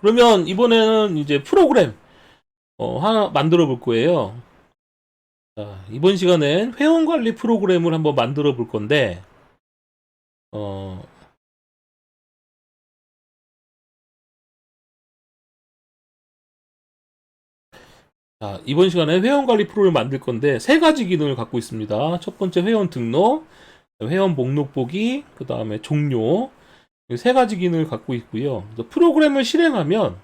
그러면 이번에는 이제 프로그램 하나 만들어 볼 거예요. 자, 이번 시간엔 회원 관리 프로그램을 한번 만들어 볼 건데, 어, 자, 이번 시간에 회원 관리 프로그램을 만들 건데, 세 가지 기능을 갖고 있습니다. 첫 번째 회원 등록, 회원 목록 보기, 그 다음에 종료, 이 세 가지 기능을 갖고 있고요. 그래서 프로그램을 실행하면,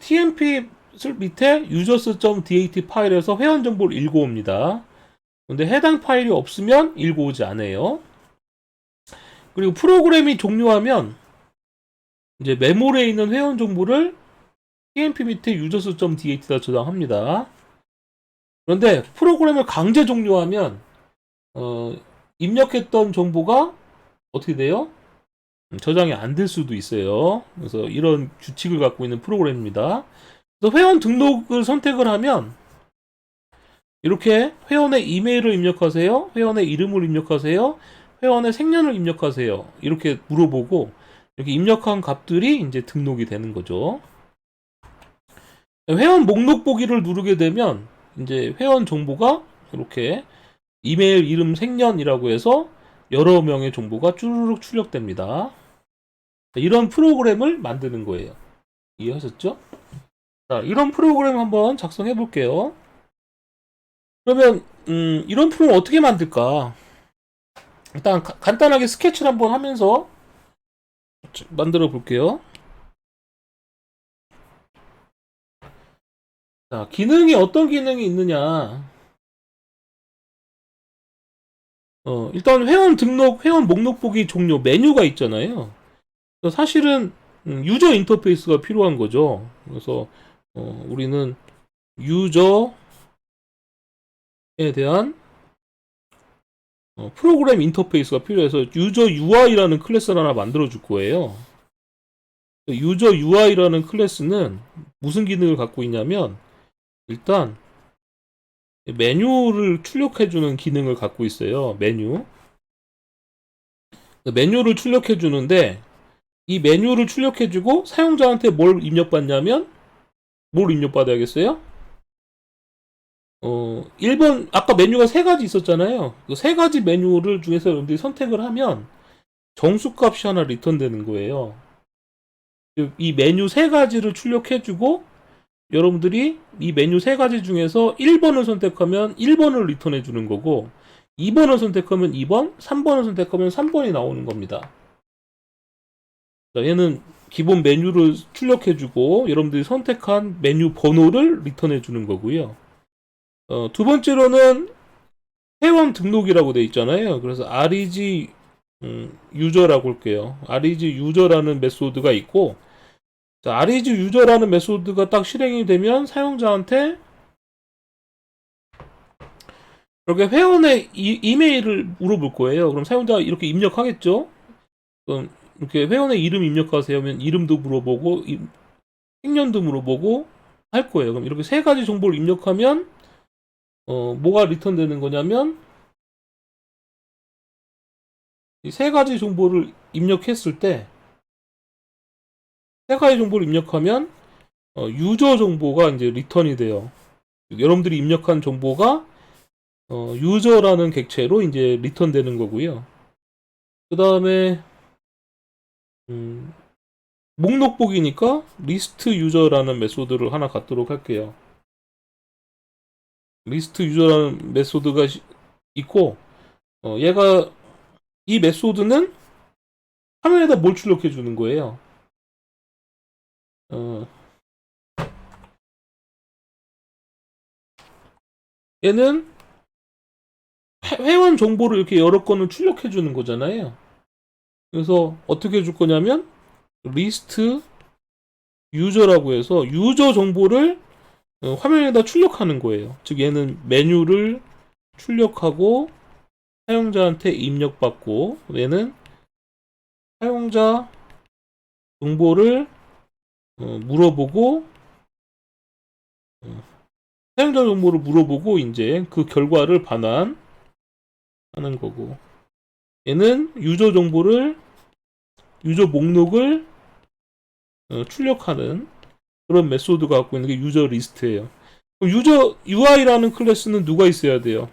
TMP 밑에 users.dat 파일에서 회원 정보를 읽어옵니다. 근데 해당 파일이 없으면 읽어오지 않아요. 그리고 프로그램이 종료하면 이제 메모리에 있는 회원 정보를 tmp 밑에 users.dat에다 저장합니다. 그런데 프로그램을 강제 종료하면 입력했던 정보가 어떻게 돼요? 저장이 안 될 수도 있어요. 그래서 이런 규칙을 갖고 있는 프로그램입니다. 그래서 회원 등록을 선택을 하면 이렇게 회원의 이메일을 입력하세요. 회원의 이름을 입력하세요. 회원의 생년을 입력하세요. 이렇게 물어보고 이렇게 입력한 값들이 이제 등록이 되는 거죠. 회원 목록 보기를 누르게 되면 이제 회원 정보가 이렇게 이메일, 이름, 생년이라고 해서 여러 명의 정보가 쭈르륵 출력됩니다. 이런 프로그램을 만드는 거예요. 이해하셨죠? 자, 이런 프로그램 한번 작성해 볼게요. 그러면 이런 프로그램 어떻게 만들까? 일단 간단하게 스케치를 한번 하면서 만들어 볼게요. 자, 기능이 어떤 기능이 있느냐? 일단 회원 등록, 회원 목록 보기 종료 메뉴가 있잖아요. 그래서 사실은 유저 인터페이스가 필요한 거죠. 그래서 우리는 유저에 대한 프로그램 인터페이스가 필요해서 유저 UI라는 클래스를 하나 만들어 줄 거예요. 유저 UI라는 클래스는 무슨 기능을 갖고 있냐면 일단 메뉴를 출력해주는 기능을 갖고 있어요. 메뉴를 출력해주는데 이 메뉴를 출력해주고 사용자한테 뭘 입력받냐면 뭘 입력받아야겠어요? 1번 아까 메뉴가 세 가지 있었잖아요. 그 세 가지 메뉴를 중에서 여러분들이 선택을 하면 정수값이 하나 리턴되는 거예요. 이 메뉴 세 가지를 출력해주고 여러분들이 이 메뉴 세 가지 중에서 1번을 선택하면 1번을 리턴해 주는 거고 2번을 선택하면 2번, 3번을 선택하면 3번이 나오는 겁니다. 자, 얘는 기본 메뉴를 출력해 주고 여러분들이 선택한 메뉴 번호를 리턴해 주는 거고요. 두 번째로는 회원 등록이라고 돼 있잖아요. 그래서 reg 유저라고 할게요. reg 유저라는 메소드가 있고 자, reg 유저라는 메소드가 딱 실행이 되면 사용자한테 이렇게 회원의 이메일을 물어볼 거예요. 그럼 사용자가 이렇게 입력하겠죠? 그럼 이렇게 회원의 이름 입력하세요 하면 이름도 물어보고 생년도 물어보고 할 거예요. 그럼 이렇게 세 가지 정보를 입력하면 뭐가 리턴되는 거냐면 이 세 가지 정보를 입력했을 때 세 가지 정보를 입력하면 유저 정보가 이제 리턴이 돼요. 여러분들이 입력한 정보가 유저라는 객체로 이제 리턴되는 거고요. 그 다음에 목록 보기니까 리스트 유저라는 메소드를 하나 갖도록 할게요. 리스트 유저라는 메소드가 있고 얘가 이 메소드는 화면에다 뭘 출력해 주는 거예요. 얘는 회원 정보를 이렇게 여러 건을 출력해 주는 거잖아요. 그래서 어떻게 줄 거냐면 리스트 유저라고 해서 유저 정보를 화면에다 출력하는 거예요. 즉 얘는 메뉴를 출력하고 사용자한테 입력받고 얘는 사용자 정보를 물어보고 사용자 정보를 물어보고 이제 그 결과를 반환하는 거고 얘는 유저 정보를 유저 목록을 출력하는 그런 메소드가 갖고 있는 게 유저 리스트예요. 그럼 유저 UI라는 클래스는 누가 있어야 돼요?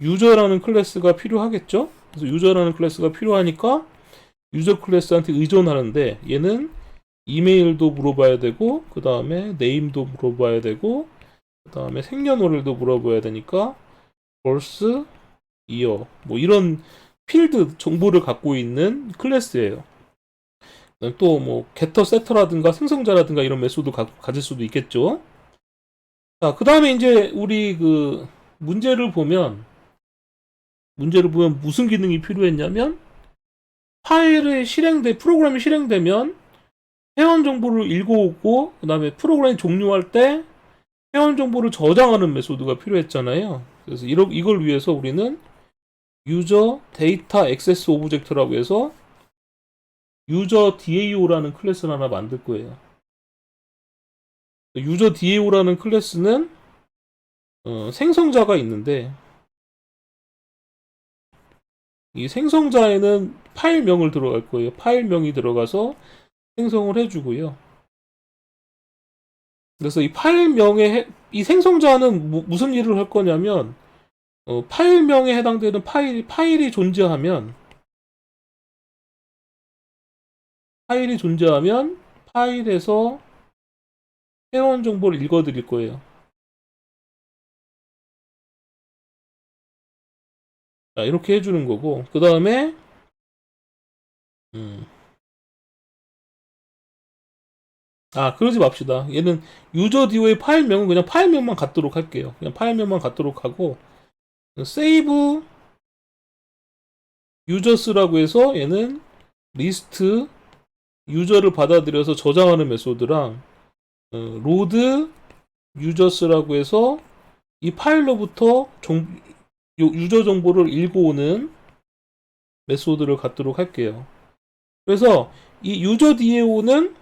유저라는 클래스가 필요하겠죠? 그래서 유저라는 클래스가 필요하니까 유저 클래스한테 의존하는데 얘는 이메일도 물어봐야 되고 그 다음에 네임도 물어봐야 되고 그 다음에 생년월일도 물어봐야 되니까 birth, year 뭐 이런 필드 정보를 갖고 있는 클래스예요. 또 뭐 getter, setter라든가 생성자라든가 이런 메소드 가질 수도 있겠죠. 자, 그 다음에 이제 우리 그 문제를 보면 무슨 기능이 필요했냐면 프로그램이 실행되면 회원 정보를 읽어오고 그 다음에 프로그램이 종료할 때 회원 정보를 저장하는 메소드가 필요했잖아요. 그래서 이걸 위해서 우리는 유저 데이터 액세스 오브젝트라고 해서 유저 DAO라는 클래스를 하나 만들 거예요. 유저 DAO라는 클래스는 생성자가 있는데 이 생성자에는 파일명을 들어갈 거예요. 파일명이 들어가서 생성을 해주고요. 그래서 이 파일명에 이 생성자는 무슨 일을 할 거냐면 파일명에 해당되는 파일이 존재하면 파일에서 회원 정보를 읽어드릴 거예요. 자, 이렇게 해주는 거고 그 다음에 그러지 맙시다. 얘는 유저 DO의 파일명은 그냥 파일명만 갖도록 할게요. 그냥 파일명만 갖도록 하고 save users라고 해서 얘는 리스트 유저를 받아들여서 저장하는 메소드랑 load users라고 해서 이 파일로부터 유저 정보를 읽어오는 메소드를 갖도록 할게요. 그래서 이 유저 DAO는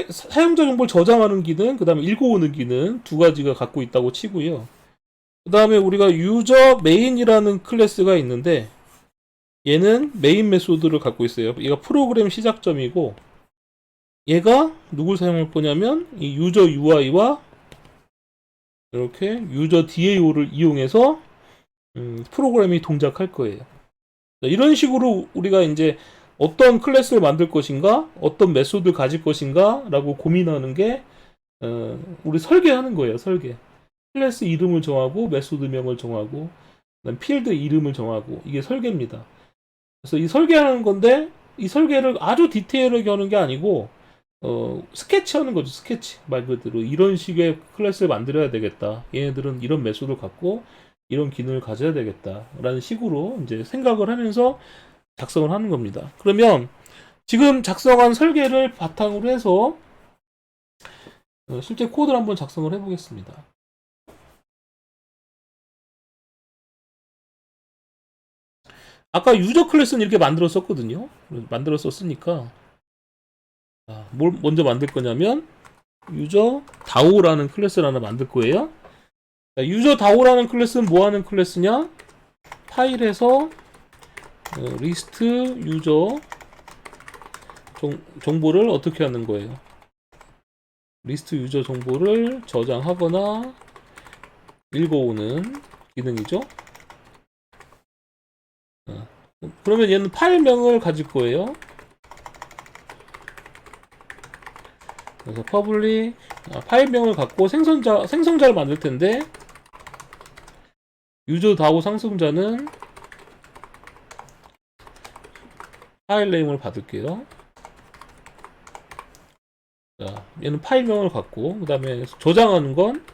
사용자 정보를 저장하는 기능, 그 다음에 읽어오는 기능 두 가지가 갖고 있다고 치고요. 그 다음에 우리가 유저 메인이라는 클래스가 있는데 얘는 메인 메소드를 갖고 있어요. 얘가 프로그램 시작점이고 얘가 누굴 사용할 거냐면 이 유저 UI와 이렇게 유저 DAO를 이용해서 프로그램이 동작할 거예요. 이런 식으로 우리가 이제 어떤 클래스를 만들 것인가, 어떤 메소드를 가질 것인가 라고 고민하는 게 우리 설계하는 거예요. 설계. 클래스 이름을 정하고 메소드명을 정하고 필드 이름을 정하고 이게 설계입니다. 그래서 이 설계하는 건데 이 설계를 아주 디테일하게 하는 게 아니고 스케치하는 거죠. 스케치 말 그대로 이런 식의 클래스를 만들어야 되겠다. 얘네들은 이런 메소드를 갖고 이런 기능을 가져야 되겠다 라는 식으로 이제 생각을 하면서 작성을 하는 겁니다. 그러면 지금 작성한 설계를 바탕으로 해서 실제 코드를 한번 작성을 해보겠습니다. 아까 유저 클래스는 이렇게 만들었었거든요. 만들었었으니까 뭘 먼저 만들 거냐면 유저 DAO라는 클래스를 하나 만들 거예요. 유저 DAO라는 클래스는 뭐 하는 클래스냐? 파일에서 리스트 유저 정보를 어떻게 하는 거예요? 리스트 유저 정보를 저장하거나 읽어오는 기능이죠. 그러면 얘는 파일명을 가질 거예요. 그래서 public 파일명을 갖고 생성자를 만들 텐데 유저 DAO 상승자는 파일 네임을 받을게요. 자, 얘는 파일명을 갖고 그 다음에 저장하는 건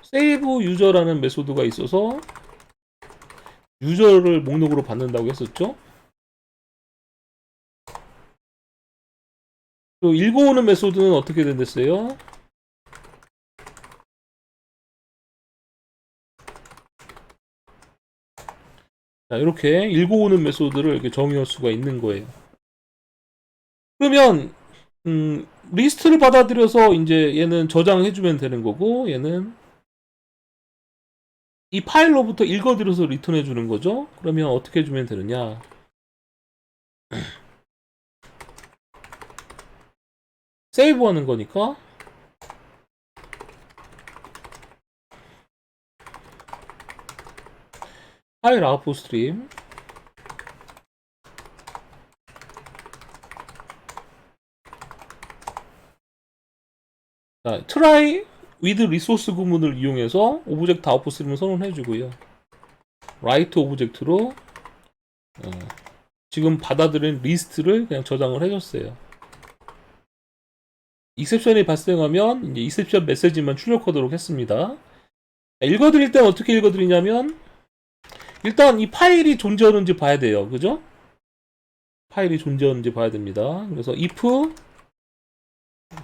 save user라는 메소드가 있어서 유저를 목록으로 받는다고 했었죠. 또 읽어오는 메소드는 어떻게 됐어요? 자, 이렇게 읽어오는 메소드를 이렇게 정의할 수가 있는 거예요. 그러면 리스트를 받아들여서 이제 얘는 저장해주면 되는 거고 얘는 이 파일로부터 읽어들여서 리턴해주는 거죠. 그러면 어떻게 해주면 되느냐? 세이브하는 거니까 파일 아웃풋 스트림. 자, try with resource 구문을 이용해서 오브젝트 아웃풋 스트림을 선언해 주고요. write 오브젝트로 지금 받아들인 리스트를 그냥 저장을 해줬어요. 익셉션이 발생하면 이제 익셉션 메시지만 출력하도록 했습니다. 읽어드릴 땐 어떻게 읽어드리냐면 일단 이 파일이 존재하는지 봐야 돼요. 그죠? 파일이 존재하는지 봐야 됩니다. 그래서 if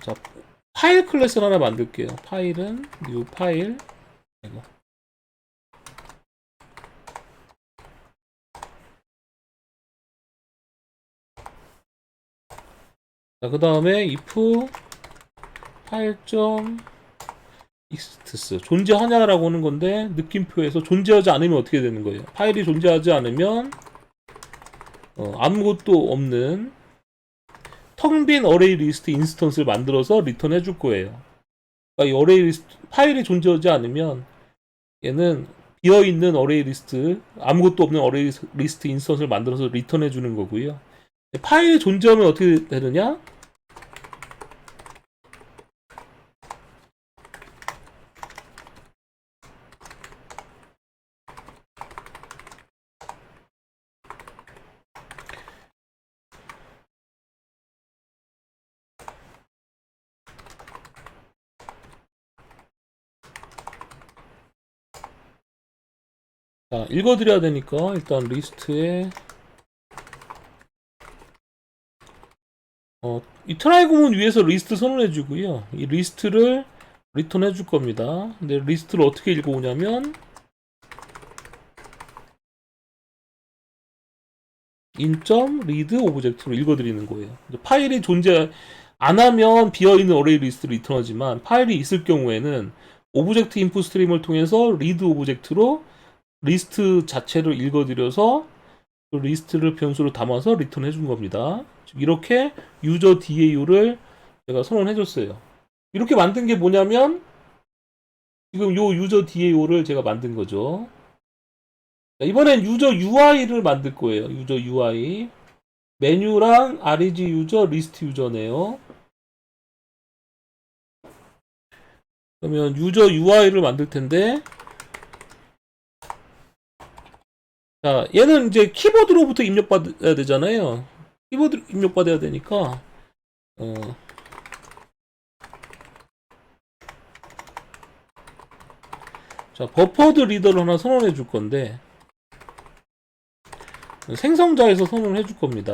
자, 파일 클래스를 하나 만들게요. 파일은 new 파일. 이거. 자, 그 다음에 if 파일.exist 존재하냐라고 하는 건데 느낌표에서 존재하지 않으면 어떻게 되는 거예요? 파일이 존재하지 않으면 아무것도 없는 텅 빈 어레이 리스트 인스턴스를 만들어서 리턴해 줄 거예요. 그러니까 이 어레이 리스트 파일이 존재하지 않으면 얘는 비어있는 어레이 리스트 아무것도 없는 어레이 리스트 인스턴스를 만들어서 리턴해 주는 거고요. 파일이 존재하면 어떻게 되느냐? 자, 읽어드려야 되니까 일단 리스트에 이 트라이 구문 위에서 리스트 선언해 주고요. 이 리스트를 리턴해 줄 겁니다. 근데 리스트를 어떻게 읽어오냐면 in.read 오브젝트로 읽어드리는 거예요. 파일이 존재 안 하면 비어있는 어레이 리스트를 리턴하지만 파일이 있을 경우에는 오브젝트 인풋 스트림을 통해서 read 오브젝트로 리스트 자체를 읽어드려서 그 리스트를 변수로 담아서 리턴해 준 겁니다. 이렇게 유저 DAU를 제가 선언해 줬어요. 이렇게 만든 게 뭐냐면 지금 요 유저 DAU를 제가 만든 거죠. 이번엔 유저 UI를 만들 거예요. 유저 UI 메뉴랑 REG 유저, 리스트 유저네요. 그러면 유저 UI를 만들 텐데 자, 얘는 이제 키보드로부터 입력받아야 되잖아요. 키보드 입력받아야 되니까 자, 버퍼드 리더를 하나 선언해 줄 건데 생성자에서 선언을 해 줄 겁니다.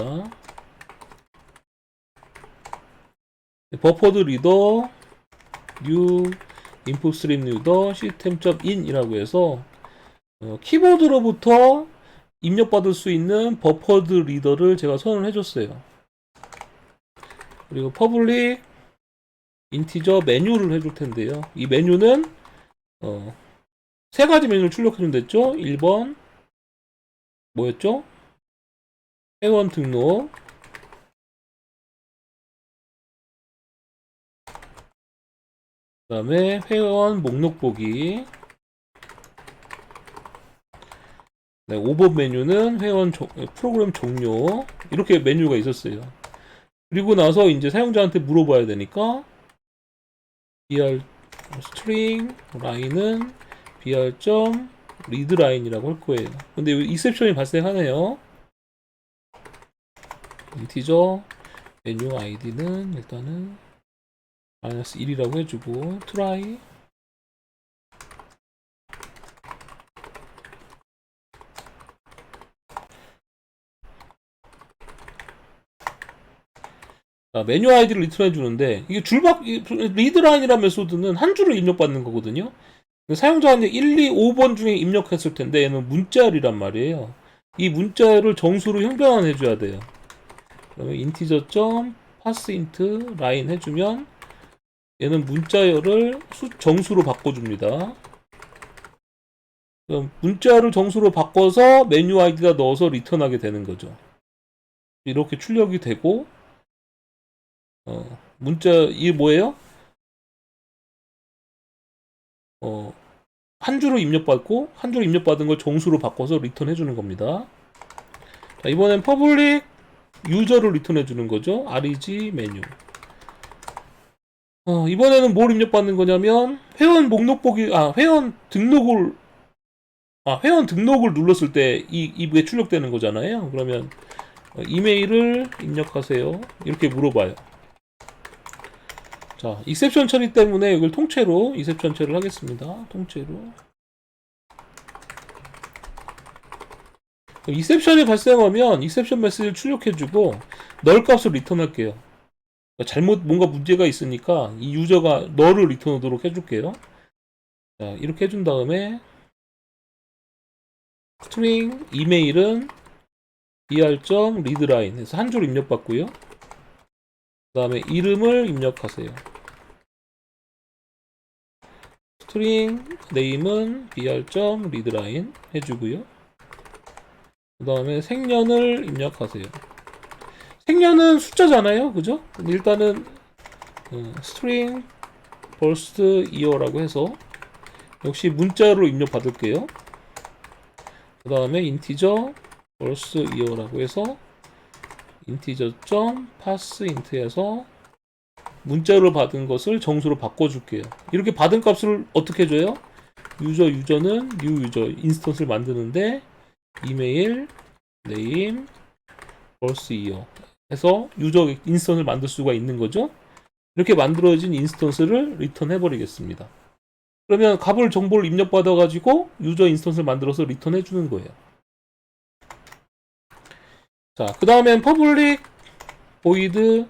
버퍼드 리더 new input stream reader system.in 이라고 해서 키보드로부터 입력받을 수 있는 버퍼드 리더를 제가 선언을 해줬어요. 그리고 public integer 메뉴를 해줄 텐데요. 이 메뉴는 세 가지 메뉴를 출력해주면 됐죠. 1번 뭐였죠? 회원 등록 그 다음에 회원 목록 보기 네, 5번 메뉴는 회원 프로그램 종료 이렇게 메뉴가 있었어요. 그리고 나서 이제 사용자한테 물어봐야 되니까 br string 라인은 br.read 라인이라고 할 거예요. 근데 익셉션이 발생하네요. 인티저 메뉴 아이디는 일단은 -1이라고 해주고 try 메뉴 아이디를 리턴해 주는데 이게 리드라인이라는 메소드는 한 줄을 입력받는 거거든요. 사용자한테 1, 2, 5번 중에 입력했을 텐데 얘는 문자열이란 말이에요. 이 문자열을 정수로 형변환해 줘야 돼요. 그러면 integer.parseInt line 해주면 얘는 문자열을 정수로 바꿔줍니다. 그럼 문자열을 정수로 바꿔서 메뉴 아이디가 넣어서 리턴하게 되는 거죠. 이렇게 출력이 되고 문자 이게 뭐예요? 한 주로 입력받고 한 주로 입력받은 걸 정수로 바꿔서 리턴해 주는 겁니다. 자, 이번엔 퍼블릭 유저를 리턴해 주는 거죠. reg 메뉴. 이번에는 뭘 입력받는 거냐면 회원 목록 보기 회원 등록을 눌렀을 때 이게 출력되는 거잖아요. 그러면 이메일을 입력하세요. 이렇게 물어봐요. 자, 익셉션 처리 때문에 이걸 통째로 익셉션 처리를 하겠습니다. 통째로. 익셉션이 발생하면 익셉션 메시지를 출력해주고 널 값을 리턴할게요. 잘못 뭔가 문제가 있으니까 이 유저가 널을 리턴하도록 해줄게요. 자, 이렇게 해준 다음에 스트링 이메일은 br.readline 해서 한 줄 입력받고요. 그 다음에 이름을 입력하세요. 스트링 네임은 br.readline 해주고요. 그 다음에 생년을 입력하세요. 생년은 숫자잖아요, 그죠? 일단은 string first year라고 해서 역시 문자로 입력 받을게요. 그 다음에 integer first year라고 해서 integer.parseInt에서 문자로 받은 것을 정수로 바꿔줄게요. 이렇게 받은 값을 어떻게 줘요? 유저는 new 유저 인스턴스를 만드는데 이메일, 네임, first year 해서 유저 인스턴스를 만들 수가 있는 거죠. 이렇게 만들어진 인스턴스를 리턴해 버리겠습니다. 그러면 값을 정보를 입력받아 가지고 유저 인스턴스를 만들어서 리턴해 주는 거예요. 자, 그 다음엔 public void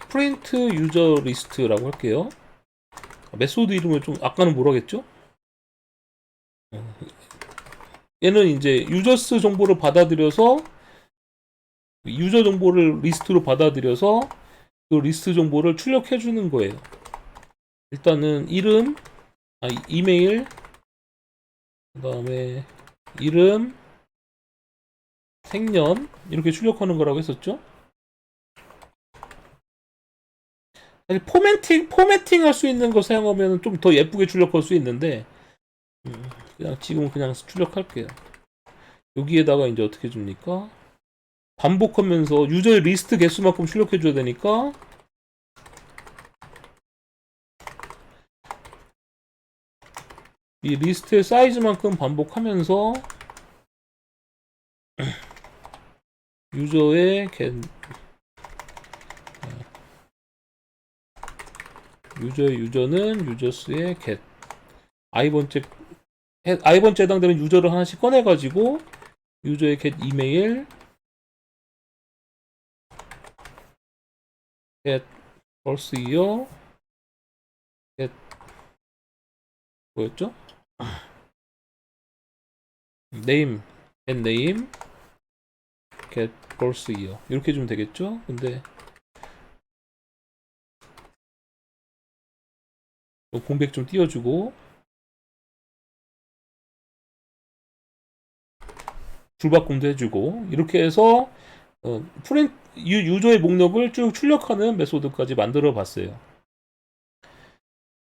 print user list라고 할게요. 메소드 이름을 좀 아까는 뭐라겠죠? 얘는 이제 유저스 정보를 받아들여서 유저 정보를 리스트로 받아들여서 그 리스트 정보를 출력해 주는 거예요. 일단은 이름, 이메일, 그 다음에 이름, 생년 이렇게 출력하는 거라고 했었죠. 사실 포매팅 할 수 있는 거 사용하면 좀 더 예쁘게 출력할 수 있는데 지금은 그냥 출력할게요. 여기에다가 이제 어떻게 줍니까? 반복하면서 유저의 리스트 개수만큼 출력해 줘야 되니까 이 리스트의 사이즈만큼 반복하면서 유저의 유저는 유저스의 get i번째 해당되는 유저를 하나씩 꺼내가지고 유저의 get 이메일 get first year get 뭐였죠? name get first year 이렇게 주면 되겠죠? 근데 공백 좀 띄워주고 줄바꿈도 해주고 이렇게 해서 유저의 목록을 쭉 출력하는 메소드까지 만들어 봤어요.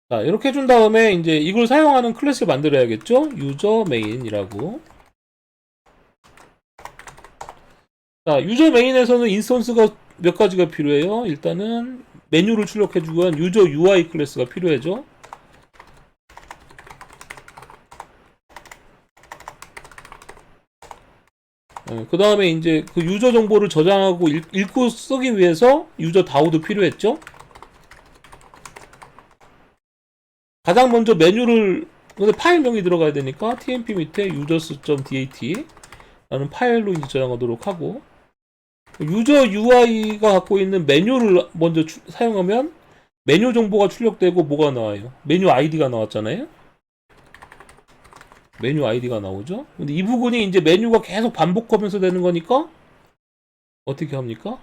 자, 이렇게 해준 다음에 이제 이걸 사용하는 클래스를 만들어야겠죠? 유저 메인이라고. 자, 유저 메인에서는 인스턴스가 몇 가지가 필요해요. 일단은 메뉴를 출력해주고 한 유저 UI 클래스가 필요하죠. 그 다음에 이제 그 유저 정보를 저장하고 읽고 쓰기 위해서 유저 다우도 필요했죠. 가장 먼저 메뉴를 근데 파일명이 들어가야 되니까 tmp 밑에 users.dat 라는 파일로 이제 저장하도록 하고 유저 UI가 갖고 있는 메뉴를 먼저 사용하면 메뉴 정보가 출력되고 뭐가 나와요? 메뉴 아이디가 나왔잖아요. 메뉴 아이디가 나오죠. 근데 이 부분이 이제 메뉴가 계속 반복하면서 되는 거니까 어떻게 합니까?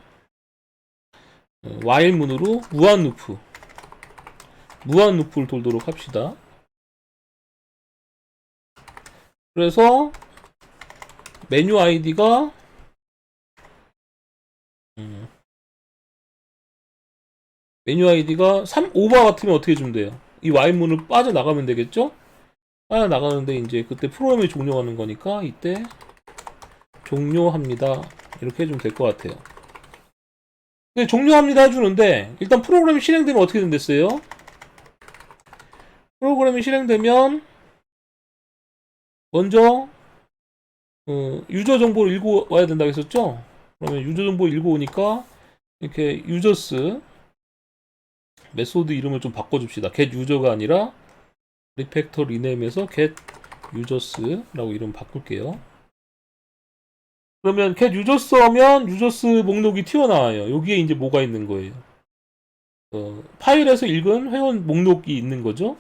while 문으로 무한 루프를 돌도록 합시다. 그래서 메뉴 아이디가 메뉴 아이디가 3오버 같으면 어떻게 주면 돼요? 이 Y문을 빠져나가면 되겠죠? 빠져나가는데 이제 그때 프로그램이 종료하는 거니까 이때 종료합니다. 이렇게 해주면 될 것 같아요. 근데 종료합니다 해주는데 일단 프로그램이 실행되면 어떻게 된댔어요? 프로그램이 실행되면 먼저 유저 정보를 읽고 와야 된다고 했었죠? 그러면 유저 정보 읽고 오니까 이렇게 유저스 메소드 이름을 좀 바꿔줍시다. get 유저가 아니라 리팩터 리네임에서 get users라고 이름 바꿀게요. 그러면 get users 하면 유저스 목록이 튀어나와요. 여기에 이제 뭐가 있는 거예요? 파일에서 읽은 회원 목록이 있는 거죠.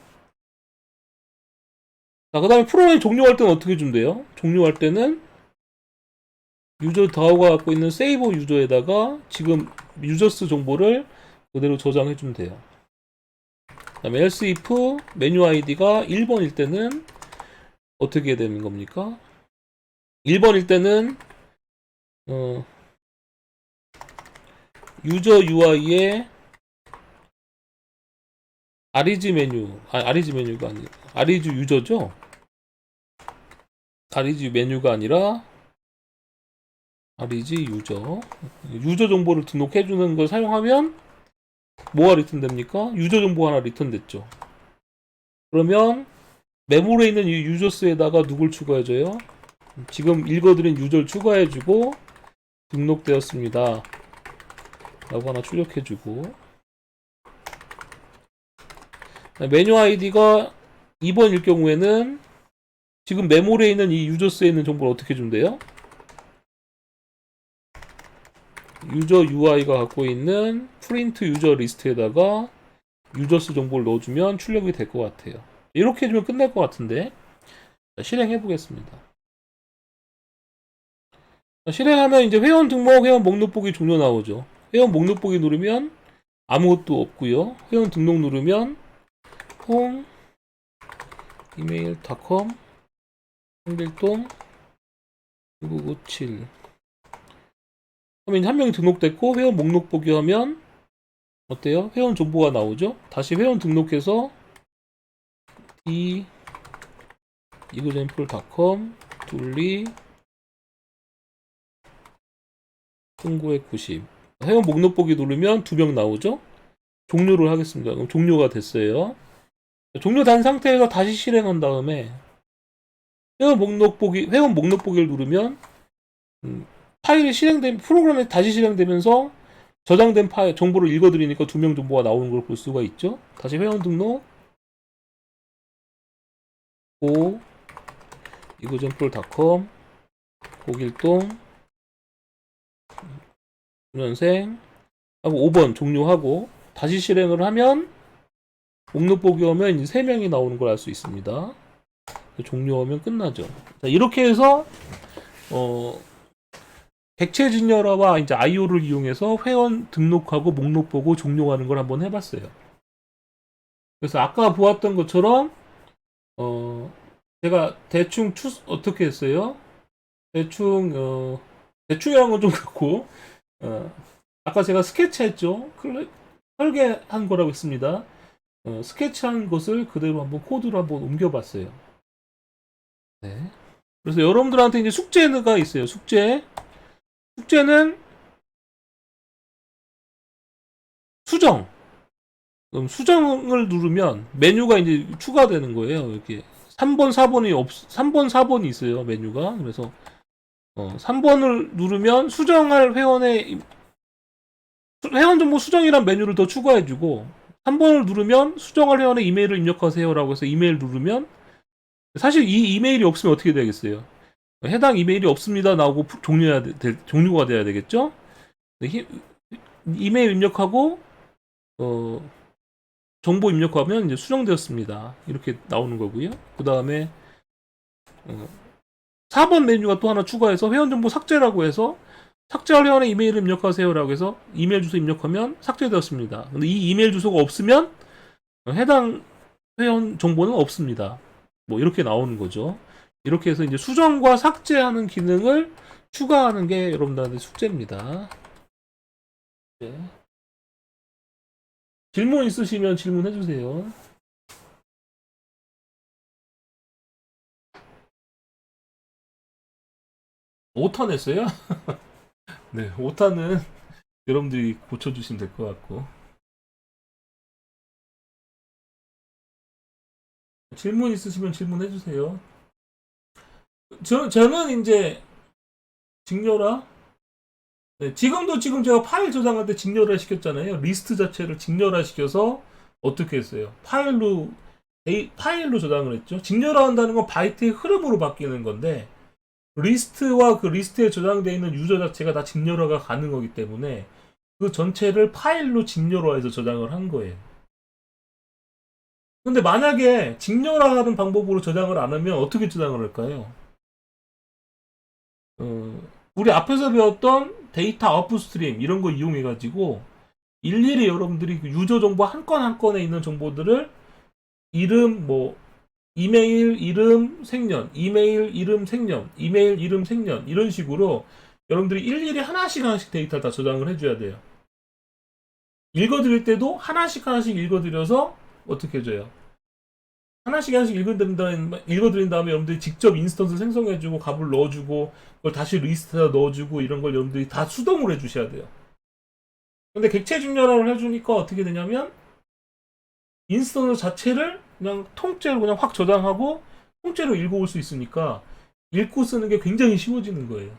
자, 그 다음에 프로그램 종료할 때는 어떻게 준대요? 종료할 때는 유저 다오가 갖고 있는 세이버 유저에다가 지금 유저스 정보를 그대로 저장해 주면 돼요. 그 다음에 else if 메뉴 아이디가 1번일 때는 어떻게 되는 겁니까? 1번일 때는 유저 UI에 아리즈 메뉴, 아리즈 메뉴가 아니라 아리즈 유저죠? 아리즈 메뉴가 아니라 아리즈 유저 정보를 등록해주는 걸 사용하면 뭐가 리턴 됩니까? 유저 정보 하나 리턴 됐죠. 그러면 메모리에 있는 이 유저스에다가 누굴 추가해줘요? 지금 읽어드린 유저를 추가해주고 등록되었습니다 라고 하나 출력해주고, 메뉴 아이디가 2번일 경우에는 지금 메모리에 있는 이 유저스에 있는 정보를 어떻게 준대요? 유저 UI가 갖고 있는 프린트 유저 리스트에다가 유저스 정보를 넣어주면 출력이 될 것 같아요. 이렇게 해주면 끝날 것 같은데, 실행해 보겠습니다. 실행하면 이제 회원 등록, 회원 목록 보기 종료 나오죠. 회원 목록 보기 누르면 아무것도 없고요. 회원 등록 누르면 home email.com 홍길동 9997 하면 이제 한 명이 등록됐고 회원 목록 보기 하면 어때요? 회원 정보가 나오죠? 다시 회원 등록해서 example.com 둘리 1990 회원 목록 보기 누르면 2명 나오죠? 종료를 하겠습니다. 그럼 종료가 됐어요. 종료된 상태에서 다시 실행한 다음에 회원 목록 보기를 누르면 파일이 실행된 프로그램이 다시 실행되면서 저장된 파일 정보를 읽어드리니까 2명 정보가 나오는 걸 볼 수가 있죠. 다시 회원 등록 고 example.com 고길동 9년생 하고 5번 종료하고 다시 실행을 하면 목록 보기 하면 이제 3명이 나오는 걸 알 수 있습니다. 종료하면 끝나죠. 자, 이렇게 해서 객체 진열화와 이제 IO를 이용해서 회원 등록하고 목록 보고 종료하는 걸 한번 해봤어요. 그래서 아까 보았던 것처럼 제가 대충 어떻게 했어요? 대충이라는 건 좀 그렇고 아까 제가 스케치했죠. 설계한 거라고 했습니다. 스케치한 것을 그대로 한번 코드로 한번 옮겨봤어요. 네. 그래서 여러분들한테 이제 숙제가 있어요. 숙제는 수정. 그럼 수정을 누르면 메뉴가 이제 추가되는 거예요. 이렇게 3번, 4번이 있어요. 메뉴가. 그래서 3번을 누르면 수정할 회원 정보 수정이란 메뉴를 더 추가해주고 3번을 누르면 수정할 회원의 이메일을 입력하세요라고 해서 이메일 누르면 사실 이 이메일이 없으면 어떻게 되겠어요? 해당 이메일이 없습니다 나오고 종료가 돼야 되겠죠? 이메일 입력하고 정보 입력하면 이제 수정되었습니다. 이렇게 나오는 거고요. 그 다음에 4번 메뉴가 또 하나 추가해서 회원 정보 삭제라고 해서 삭제할 회원의 이메일을 입력하세요라고 해서 이메일 주소 입력하면 삭제되었습니다. 근데 이 이메일 주소가 없으면 해당 회원 정보는 없습니다. 뭐 이렇게 나오는 거죠. 이렇게 해서 이제 수정과 삭제하는 기능을 추가하는 게 여러분들한테 숙제입니다. 네. 질문 있으시면 질문해 주세요. 오탄 했어요? 네, 오탄은 여러분들이 고쳐주시면 될 것 같고. 질문 있으시면 질문해 주세요. 저는 이제 직렬화. 네, 지금 제가 파일 저장할 때 직렬화 시켰잖아요. 리스트 자체를 직렬화 시켜서 어떻게 했어요? 파일로 저장을 했죠. 직렬화 한다는 건 바이트의 흐름으로 바뀌는 건데, 리스트와 그 리스트에 저장되어 있는 유저 자체가 다 직렬화가 가능하기 때문에 그 전체를 파일로 직렬화해서 저장을 한 거예요. 근데 만약에 직렬화하는 방법으로 저장을 안 하면 어떻게 저장을 할까요? 우리 앞에서 배웠던 데이터 아웃풋 스트림 이런 거 이용해 가지고 일일이 여러분들이 그 유저 정보 한 건 한 건에 있는 정보들을 이름 뭐 이메일 이름 생년, 이메일 이름 생년, 이메일 이름 생년 이런 식으로 여러분들이 일일이 하나씩 데이터 다 저장을 해줘야 돼요. 읽어드릴 때도 하나씩 읽어드려서 어떻게 해줘요? 하나씩 읽어드린 다음에 여러분들이 직접 인스턴스 생성해주고 값을 넣어주고 그걸 다시 리스트에다 넣어주고 이런 걸 여러분들이 다 수동으로 해주셔야 돼요. 근데 객체 중렬화를 해주니까 어떻게 되냐면 인스턴스 자체를 그냥 통째로 그냥 확 저장하고 통째로 읽어올 수 있으니까 읽고 쓰는 게 굉장히 쉬워지는 거예요.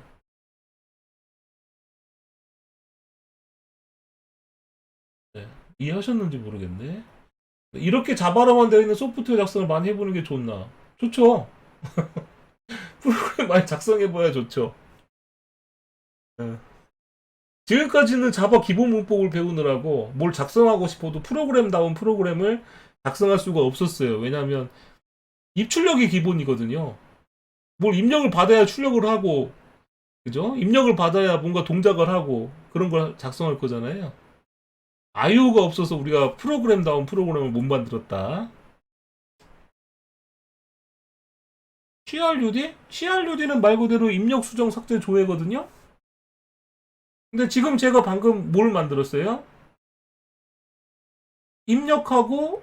네. 이해하셨는지 모르겠네. 이렇게 자바로만 되어 있는 소프트웨어 작성을 많이 해보는 게 좋나? 좋죠. 프로그램 많이 작성해봐야 좋죠. 네. 지금까지는 자바 기본 문법을 배우느라고 뭘 작성하고 싶어도 프로그램다운 프로그램을 작성할 수가 없었어요. 왜냐하면 입출력이 기본이거든요. 뭘 입력을 받아야 출력을 하고, 그죠? 입력을 받아야 뭔가 동작을 하고 그런 걸 작성할 거잖아요. IO가 없어서 우리가 프로그램다운 프로그램을 못 만들었다. CRUD? CRUD는 말 그대로 입력 수정 삭제 조회거든요. 근데 지금 제가 방금 뭘 만들었어요? 입력하고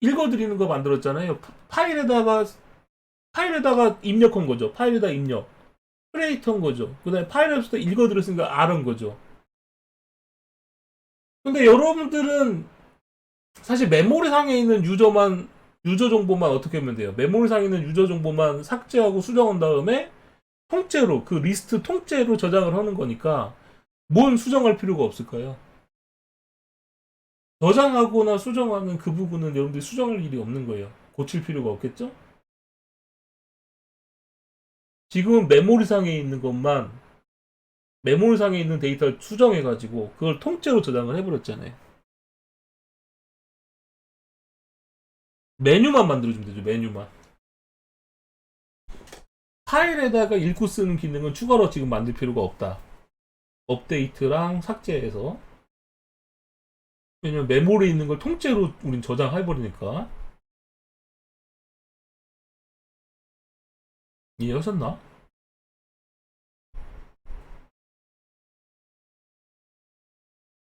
읽어드리는 거 만들었잖아요. 파일에다가 입력한 거죠. 파일에다 입력. 크리에이터 한 거죠. 그 다음에 파일에서 읽어드렸으니까 R한 거죠. 근데 여러분들은 사실 메모리상에 있는 유저 정보만 어떻게 하면 돼요? 메모리상에 있는 유저 정보만 삭제하고 수정한 다음에 통째로, 그 리스트 통째로 저장을 하는 거니까 뭔 수정할 필요가 없을까요? 저장하거나 수정하는 그 부분은 여러분들이 수정할 일이 없는 거예요. 고칠 필요가 없겠죠? 지금은 메모리상에 있는 데이터를 수정해가지고 그걸 통째로 저장을 해버렸잖아요. 메뉴만 만들어주면 되죠, 메뉴만. 파일에다가 읽고 쓰는 기능은 추가로 지금 만들 필요가 없다. 업데이트랑 삭제해서. 왜냐면 메모리에 있는 걸 통째로 우린 저장해버리니까. 이해하셨나?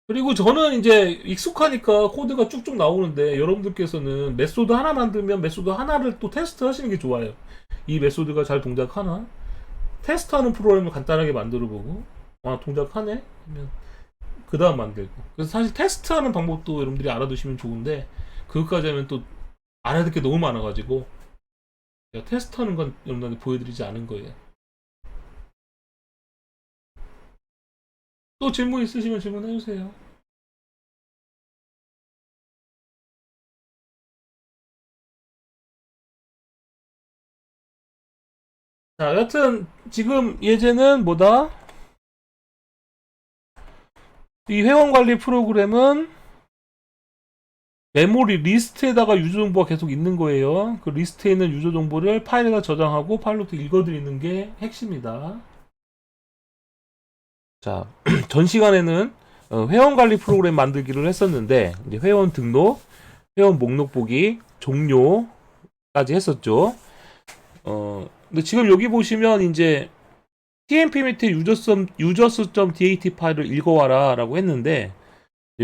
그리고 저는 이제 익숙하니까 코드가 쭉쭉 나오는데 여러분들께서는 메소드 하나 만들면 메소드 하나를 또 테스트 하시는 게 좋아요. 이 메소드가 잘 동작하나? 테스트하는 프로그램을 간단하게 만들어 보고 아 동작하네? 하면 그 다음 만들고. 그래서 사실 테스트하는 방법도 여러분들이 알아두시면 좋은데 그것까지 하면 또 알아야 될 게 너무 많아가지고 제가 테스트하는 건 여러분들한테 보여드리지 않은 거예요. 또 질문 있으시면 질문해주세요. 자, 여튼 지금 예제는 뭐다? 이 회원 관리 프로그램은 메모리 리스트에다가 유저 정보가 계속 있는 거예요. 그 리스트에 있는 유저 정보를 파일에다 저장하고 파일로부터 읽어드리는 게 핵심이다. 자, 전 시간에는 회원 관리 프로그램 만들기를 했었는데 이제 회원 등록, 회원 목록 보기, 종료까지 했었죠. 근데 지금 여기 보시면 이제 tmp 밑에 유저스.dat 파일을 읽어와라 라고 했는데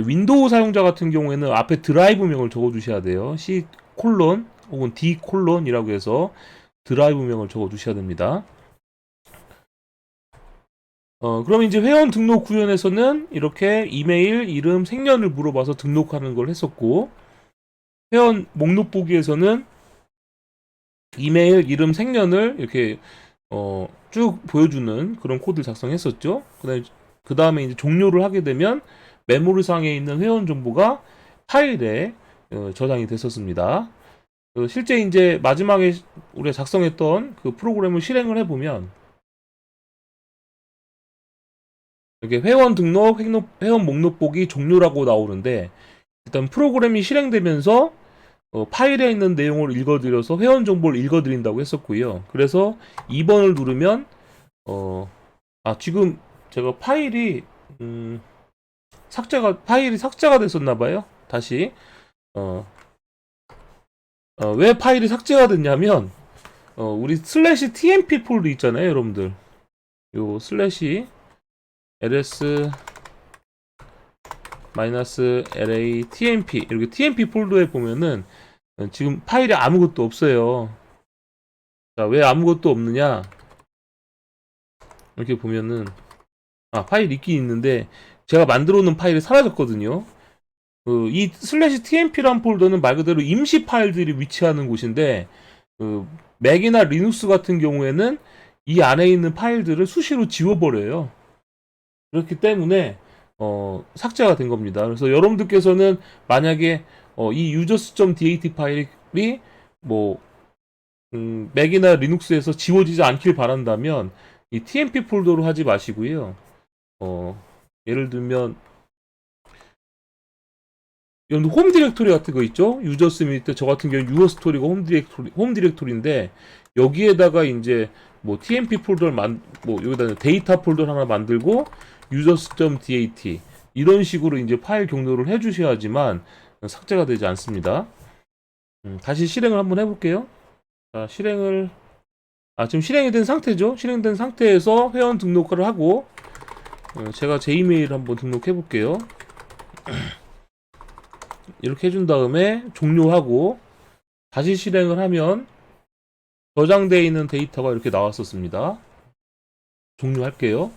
윈도우 사용자 같은 경우에는 앞에 드라이브명을 적어주셔야 돼요. C 콜론 혹은 D 콜론이라고 해서 드라이브명을 적어주셔야 됩니다. 그럼 이제 회원 등록 구현에서는 이렇게 이메일, 이름, 생년을 물어봐서 등록하는 걸 했었고, 회원 목록 보기에서는 이메일, 이름, 생년을 이렇게 쭉 보여주는 그런 코드를 작성했었죠. 그 다음에 이제 종료를 하게 되면 메모리상에 있는 회원 정보가 파일에 저장이 됐었습니다. 실제 이제 마지막에 우리가 작성했던 그 프로그램을 실행을 해보면 이렇게 회원 등록, 회원 목록 보기 종료라고 나오는데, 일단 프로그램이 실행되면서 파일에 있는 내용을 읽어드려서 회원 정보를 읽어드린다고 했었고요. 그래서 2번을 누르면 지금 제가 파일이 삭제가 됐었나봐요. 다시 왜 파일이 삭제가 됐냐면 우리 슬래시 tmp 폴더 있잖아요, 여러분들. 요 슬래시 ls -la tmp 이렇게 tmp 폴더에 보면은 지금 파일이 아무것도 없어요. 자, 왜 아무것도 없느냐? 이렇게 보면은 파일 있긴 있는데 제가 만들어 놓은 파일이 사라졌거든요. 이 슬래시 tmp란 폴더는 말 그대로 임시 파일들이 위치하는 곳인데 맥이나 리눅스 같은 경우에는 이 안에 있는 파일들을 수시로 지워버려요. 그렇기 때문에 삭제가 된 겁니다. 그래서 여러분들께서는 만약에 이 users.dat 파일이 뭐 맥이나 리눅스에서 지워지지 않길 바란다면 이 tmp 폴더로 하지 마시고요. 예를 들면 여러분 홈 디렉토리 같은 거 있죠? 유저스 밑에 저 같은 경우 유어 스토리가 홈 디렉토리인데 여기에다가 이제 뭐 tmp 폴더를 여기다 데이터 폴더 하나 만들고 users.dat 이런 식으로 이제 파일 경로를 해주셔야지만 삭제가 되지 않습니다. 다시 실행을 한번 해볼게요. 자, 지금 실행이 된 상태죠. 실행된 상태에서 회원 등록을 하고 제가 제 이메일 한번 등록해 볼게요. 이렇게 해준 다음에 종료하고 다시 실행을 하면 저장되어 있는 데이터가 이렇게 나왔었습니다. 종료할게요.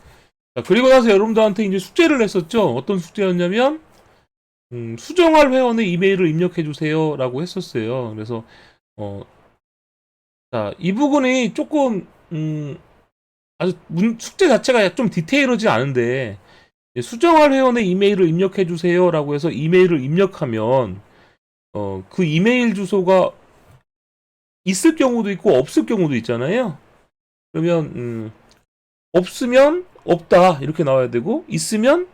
자, 그리고 나서 여러분들한테 이제 숙제를 했었죠. 어떤 숙제였냐면 수정할 회원의 이메일을 입력해 주세요 라고 했었어요. 그래서 자, 이 부분이 조금 아주 숙제 자체가 좀 디테일하지 않은데 수정할 회원의 이메일을 입력해 주세요 라고 해서 이메일을 입력하면 그 이메일 주소가 있을 경우도 있고 없을 경우도 있잖아요. 그러면 없으면 없다 이렇게 나와야 되고 있으면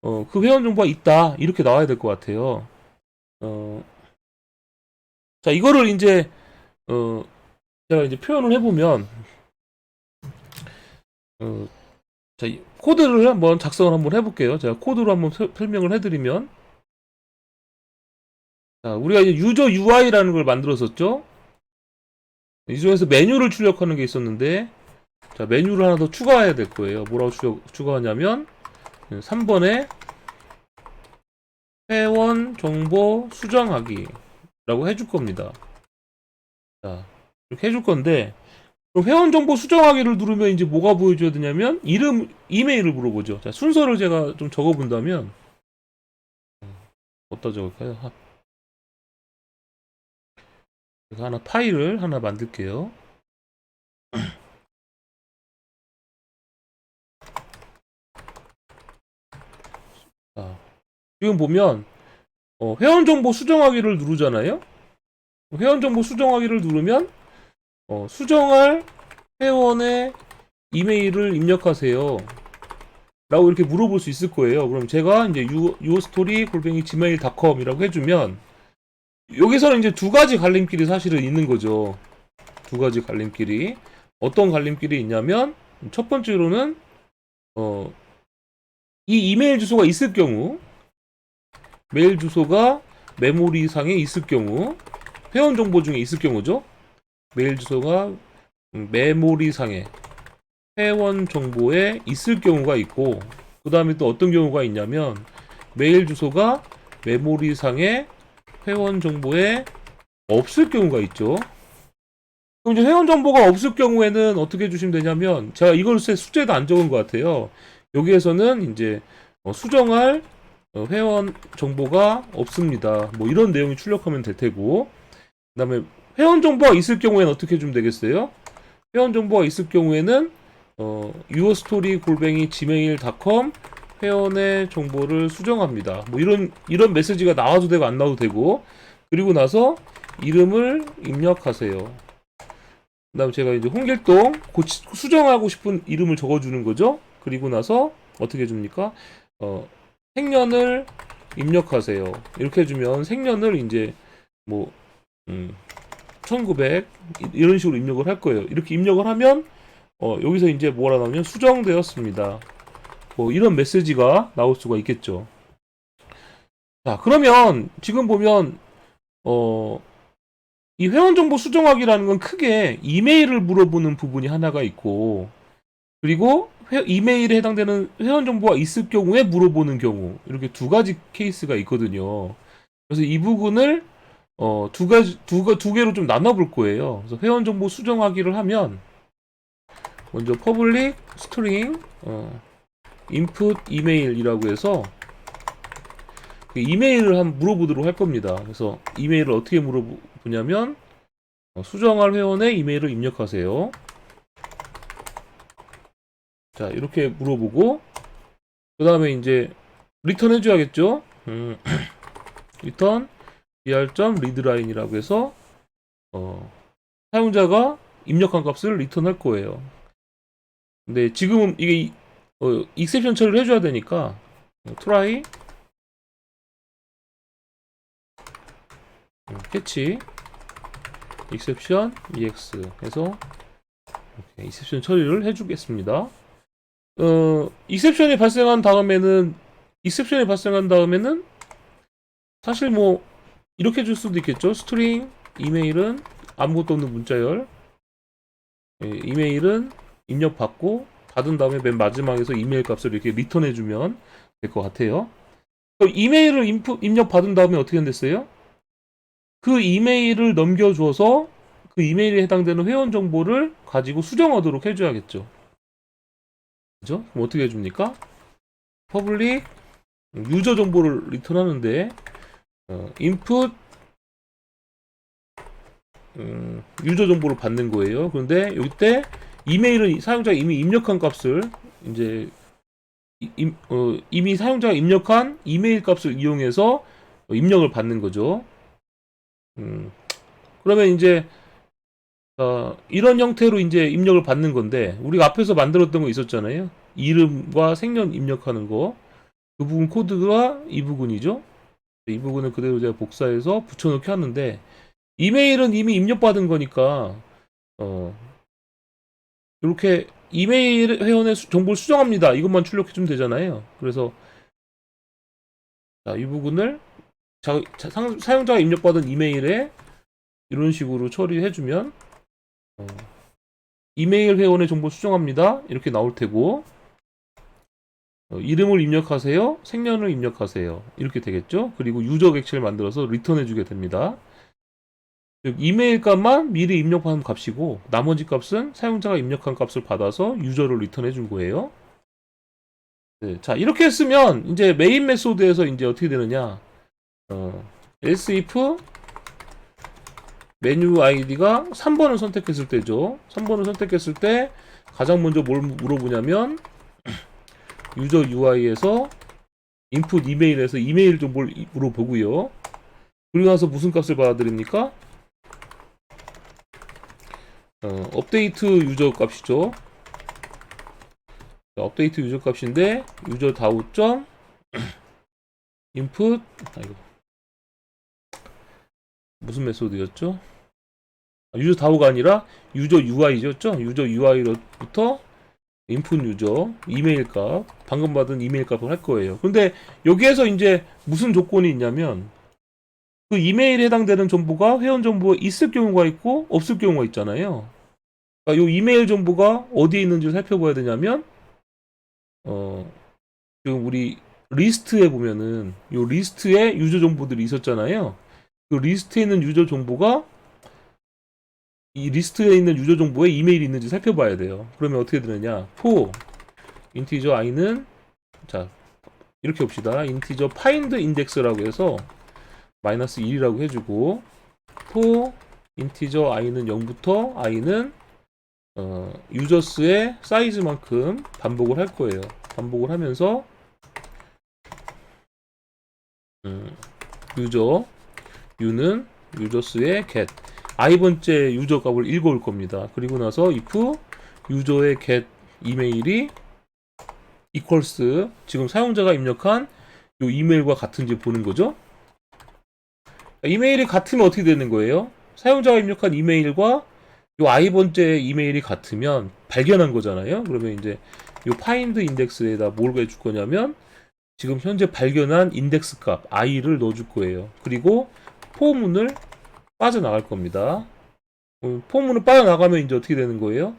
그 회원 정보가 있다 이렇게 나와야 될 것 같아요. 자, 이거를 이제 제가 이제 표현을 해보면 자, 코드를 한번 작성을 한번 해볼게요. 제가 코드로 한번 설명을 해드리면 자, 우리가 이제 유저 UI라는 걸 만들었었죠. 이 중에서 메뉴를 출력하는 게 있었는데 자, 메뉴를 하나 더 추가해야 될 거예요. 뭐라고 추가하냐면 3번에 회원 정보 수정하기 라고 해줄 겁니다. 자, 이렇게 해줄 건데 회원 정보 수정하기를 누르면 이제 뭐가 보여줘야 되냐면 이메일을 물어보죠. 자, 순서를 제가 좀 적어본다면 어디다 적을까요? 그래서 파일을 하나 만들게요. 자, 지금 보면 회원 정보 수정하기를 누르잖아요. 회원 정보 수정하기를 누르면 수정할 회원의 이메일을 입력하세요 라고 이렇게 물어볼 수 있을 거예요. 그럼 제가 이제 yourstory@gmail.com 이라고 해주면 여기서는 이제 두 가지 갈림길이 사실은 있는 거죠. 두 가지 갈림길이 어떤 갈림길이 있냐면 첫 번째로는 이 이메일 주소가 있을 경우 메일 주소가 메모리상에 있을 경우 회원 정보 중에 있을 경우죠. 메일 주소가 메모리상에 회원 정보에 있을 경우가 있고 그 다음에 또 어떤 경우가 있냐면 메일 주소가 메모리상의 회원 정보에 없을 경우가 있죠. 그럼 이제 회원 정보가 없을 경우에는 어떻게 해주시면 되냐면, 제가 이걸 숙제에도 안 적은 것 같아요. 여기에서는 이제 수정할 회원 정보가 없습니다. 뭐 이런 내용이 출력하면 될 테고, 그 다음에 회원 정보가 있을 경우에는 어떻게 해주면 되겠어요? 회원 정보가 있을 경우에는 yourstory@gmail.com 회원의 정보를 수정합니다. 뭐 이런 메시지가 나와도 되고 안 나와도 되고, 그리고 나서 이름을 입력하세요. 그 다음에 제가 이제 홍길동 수정하고 싶은 이름을 적어주는 거죠. 그리고 나서 어떻게 해줍니까? 생년을 입력하세요. 이렇게 해주면 생년을 이제 뭐 1900 이런 식으로 입력을 할 거예요. 이렇게 입력을 하면 여기서 이제 뭐라 나오면 수정되었습니다. 뭐 이런 메시지가 나올 수가 있겠죠. 자, 그러면 지금 보면 이 회원 정보 수정하기라는 건 크게 이메일을 물어보는 부분이 하나가 있고, 그리고 이메일에 해당되는 회원 정보가 있을 경우에 물어보는 경우, 이렇게 두 가지 케이스가 있거든요. 그래서 이 부분을 두 개로 좀 나눠볼 거예요. 그래서 회원 정보 수정하기를 하면 먼저 public string input email이라고 해서 그 이메일을 한번 물어보도록 할 겁니다. 그래서 이메일을 어떻게 물어보냐면 수정할 회원의 이메일을 입력하세요. 자, 이렇게 물어보고 그 다음에 이제 리턴 해줘야겠죠. 리턴 br.readline이라고 해서 사용자가 입력한 값을 리턴할 거예요. 근데 지금은 이게 익셉션 처리를 해줘야 되니까 try 캐치 exception ex 해서 익셉션 처리를 해주겠습니다. 익셉션이 발생한 다음에는 사실 뭐 이렇게 줄 수도 있겠죠. 스트링 이메일은 아무것도 없는 문자열, 이메일은 입력받고 받은 다음에 맨 마지막에서 이메일 값을 이렇게 리턴해주면 될 것 같아요. 이메일을 입력받은 다음에 어떻게 됐어요? 그 이메일을 넘겨줘서 그 이메일에 해당되는 회원 정보를 가지고 수정하도록 해줘야겠죠. 그죠? 그럼 어떻게 해줍니까? 퍼블릭 유저 정보를 리턴하는데 input 유저 정보를 받는 거예요. 그런데 이때 이메일은 사용자가 이미 입력한 값을 이제 이미 사용자가 입력한 이메일 값을 이용해서 입력을 받는 거죠. 그러면 이제 이런 형태로 이제 입력을 받는 건데, 우리가 앞에서 만들었던 거 있었잖아요. 이름과 생년 입력하는 거. 그 부분 코드가 이 부분이죠. 이 부분을 그대로 제가 복사해서 붙여넣기 하는데, 이메일은 이미 입력받은 거니까 이렇게 이메일 회원의 정보를 수정합니다. 이것만 출력해주면 되잖아요. 그래서 이 부분을 사용자가 입력받은 이메일에 이런 식으로 처리해주면 이메일 회원의 정보 수정합니다. 이렇게 나올 테고, 이름을 입력하세요. 생년을 입력하세요. 이렇게 되겠죠. 그리고 유저 객체를 만들어서 리턴해 주게 됩니다. 즉 이메일 값만 미리 입력한 값이고 나머지 값은 사용자가 입력한 값을 받아서 유저를 리턴해 준 거예요. 네, 자, 이렇게 했으면 이제 메인 메소드에서 이제 어떻게 되느냐, else if 메뉴 아이디가 3번을 선택했을 때죠. 3번을 선택했을 때 가장 먼저 뭘 물어보냐면 유저 UI에서 인풋 이메일에서 이메일 정보를 물어보고요. 그리고 나서 무슨 값을 받아들입니까? 업데이트 유저 값이죠. 업데이트 유저 값인데 유저 다우.input 무슨 메소드였죠? 유저 다우가 아니라 유저 UI였죠? 유저 UI로부터 인풋 유저 이메일 값, 방금 받은 이메일 값을 할 거예요. 근데 여기에서 이제 무슨 조건이 있냐면 그 이메일에 해당되는 정보가 회원 정보가 있을 경우가 있고 없을 경우가 있잖아요. 그러니까 이 이메일 정보가 어디에 있는지를 살펴봐야 되냐면 지금 우리 리스트에 보면은 요 리스트에 유저 정보들이 있었잖아요. 그 리스트에 있는 유저 정보가 이 리스트에 있는 유저 정보에 이메일이 있는지 살펴봐야 돼요. 그러면 어떻게 되느냐? for 인티저 i는 자 이렇게 봅시다. 인티저 find index라고 해서 마이너스 1이라고 해주고 for 인티저 i는 0부터 i는 유저스의 사이즈만큼 반복을 할 거예요. 반복을 하면서 유저 u는 유저스의 get i번째 유저 값을 읽어올 겁니다. 그리고 나서 if 유저의 get 이메일이 equals 지금 사용자가 입력한 요 이메일과 같은지 보는 거죠. 이메일이 같으면 어떻게 되는 거예요? 사용자가 입력한 이메일과 요 i번째 이메일이 같으면 발견한 거잖아요. 그러면 이제 요 find index에다 뭘 해줄 거냐면 지금 현재 발견한 인덱스 값 i를 넣어줄 거예요. 그리고 포문을 빠져나갈 겁니다. 포문을 빠져나가면 이제 어떻게 되는 거예요?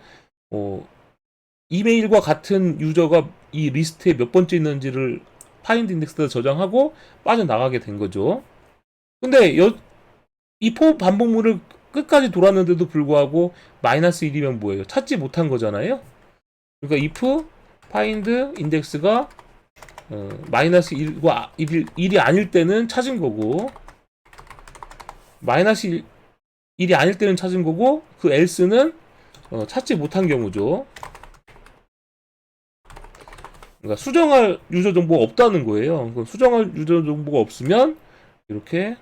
이메일과 같은 유저가 이 리스트에 몇 번째 있는지를 find index에다 저장하고 빠져나가게 된 거죠. 근데 이 포 반복문을 끝까지 돌았는데도 불구하고 마이너스 1이면 뭐예요? 찾지 못한 거잖아요. 그러니까 if find index가 마이너스 1과 1이 아닐 때는 찾은 거고 마이너스 1이 아닐 때는 찾은 거고 그 else는 찾지 못한 경우죠. 그러니까 수정할 유저 정보가 없다는 거예요. 수정할 유저 정보가 없으면 이렇게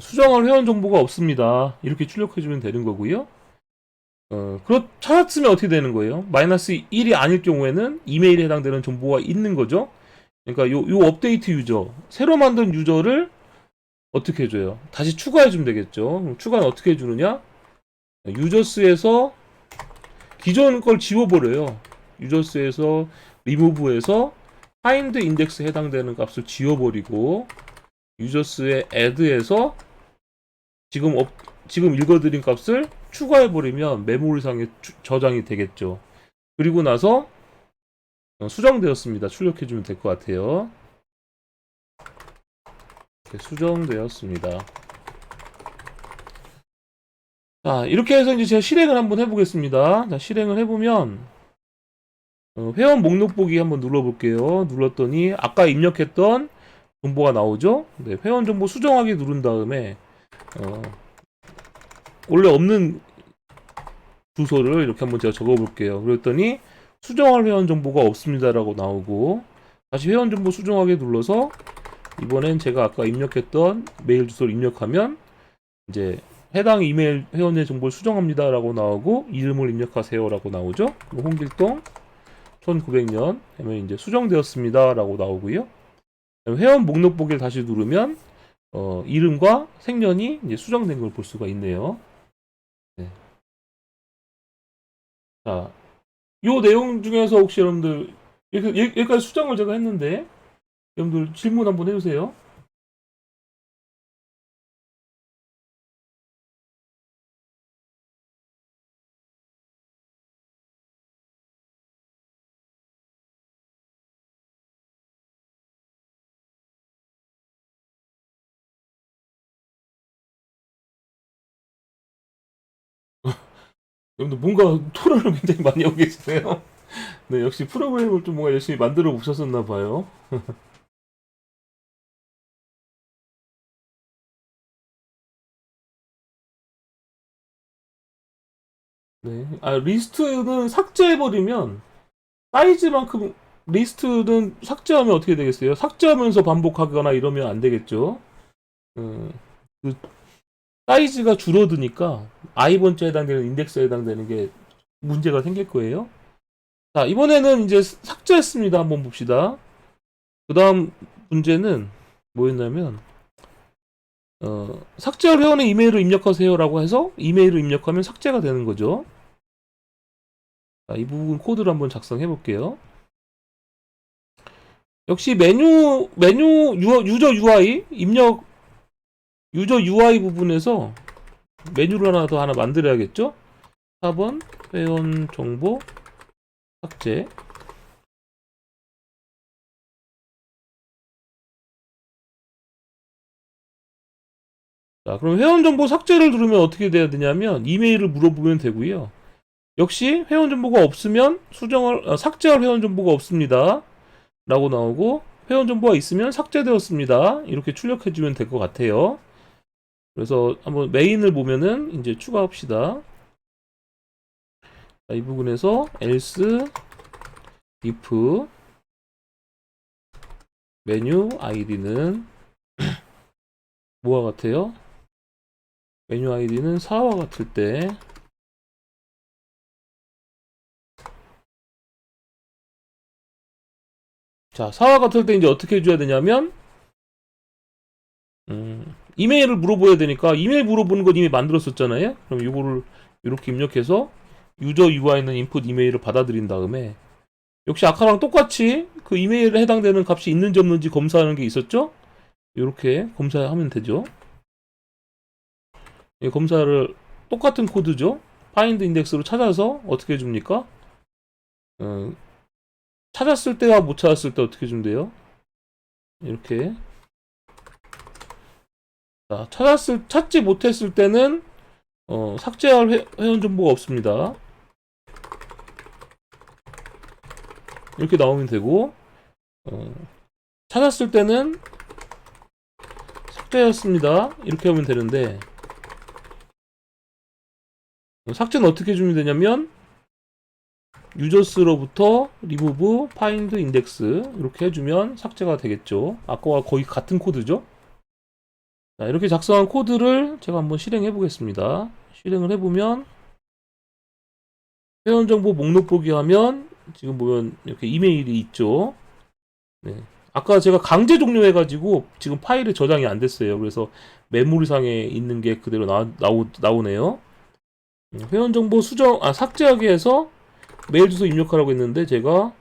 수정할 회원 정보가 없습니다. 이렇게 출력해주면 되는 거고요. 찾았으면 어떻게 되는 거예요? 마이너스 1이 아닐 경우에는 이메일에 해당되는 정보가 있는 거죠. 그러니까 요 업데이트 유저, 새로 만든 유저를 어떻게 해줘요? 다시 추가해주면 되겠죠. 그럼 추가는 어떻게 해주느냐? 유저스에서 기존 걸 지워버려요. 유저스에서 리무브에서 find index 해당되는 값을 지워버리고 유저스의 add에서 지금 읽어드린 값을 추가해버리면 메모리상에 저장이 되겠죠. 그리고 나서 수정되었습니다. 출력해주면 될 것 같아요. 이렇게 수정되었습니다. 자, 이렇게 해서 이제 제가 실행을 한번 해보겠습니다. 자, 실행을 해보면 회원 목록 보기 한번 눌러볼게요. 눌렀더니 아까 입력했던 정보가 나오죠. 네, 회원 정보 수정하기 누른 다음에 원래 없는 주소를 이렇게 한번 제가 적어볼게요. 그랬더니 수정할 회원 정보가 없습니다라고 나오고 다시 회원 정보 수정하기 눌러서 이번엔 제가 아까 입력했던 메일 주소를 입력하면 이제 해당 이메일 회원의 정보를 수정합니다라고 나오고 이름을 입력하세요라고 나오죠. 홍길동 1900년 하면 이제 수정되었습니다라고 나오고요. 회원 목록 보기를 다시 누르면 이름과 생년이 이제 수정된 걸 볼 수가 있네요. 네. 자, 요 내용 중에서 혹시 여러분들 여기까지 수정을 제가 했는데 여러분들 질문 한번 해주세요. 여러분들 뭔가 토론을 굉장히 많이 하고 계시네요. 네, 역시 프로그램을 좀 뭔가 열심히 만들어 보셨었나 봐요. 네. 리스트는 삭제해버리면 사이즈만큼 리스트는 삭제하면 어떻게 되겠어요? 삭제하면서 반복하거나 이러면 안 되겠죠. 그 사이즈가 줄어드니까 i번째 해당되는 인덱스에 해당되는 게 문제가 생길 거예요. 자, 이번에는 이제 삭제했습니다. 한번 봅시다. 그 다음 문제는 뭐였냐면 삭제할 회원의 이메일을 입력하세요라고 해서 이메일을 입력하면 삭제가 되는 거죠. 자, 이 부분 코드를 한번 작성해 볼게요. 역시 유저 UI 입력 유저 UI 부분에서 메뉴를 하나 만들어야겠죠? 4번 회원 정보 삭제. 자, 그럼 회원정보 삭제를 누르면 어떻게 돼야 되냐면 이메일을 물어보면 되고요. 역시 회원정보가 없으면 삭제할 회원정보가 없습니다 라고 나오고, 회원정보가 있으면 삭제되었습니다 이렇게 출력해주면 될 것 같아요. 그래서 한번 메인을 보면은 이제 추가합시다. 자, 이 부분에서 else if 메뉴 아이디는 뭐와 같아요? 메뉴 아이디는 4와 같을 때, 자, 4와 같을 때 이제 어떻게 해줘야 되냐면, 이메일을 물어봐야 되니까, 이메일 물어보는 건 이미 만들었었잖아요? 그럼 이거를 이렇게 입력해서 유저 UI는 인풋 이메일을 받아들인 다음에, 역시 아까랑 똑같이 그 이메일에 해당되는 값이 있는지 없는지 검사하는 게 있었죠? 이렇게 검사하면 되죠. 이 검사를 똑같은 코드죠. find index로 찾아서 어떻게 해줍니까? 찾았을 때와 못 찾았을 때 어떻게 해주면 돼요? 이렇게. 자, 찾지 못했을 때는 삭제할 회원 정보가 없습니다. 이렇게 나오면 되고, 찾았을 때는 삭제했습니다 이렇게 하면 되는데, 삭제는 어떻게 해주면 되냐면 유저스로부터 remove find index 이렇게 해주면 삭제가 되겠죠. 아까와 거의 같은 코드죠. 자, 이렇게 작성한 코드를 제가 한번 실행해 보겠습니다. 실행을 해보면 회원정보 목록 보기 하면 지금 보면 이렇게 이메일이 있죠. 네. 아까 제가 강제 종료해가지고 지금 파일이 저장이 안 됐어요. 그래서 메모리상에 있는 게 그대로 나오네요. 회원정보 삭제하기 위해서 메일 주소 입력하라고 했는데 제가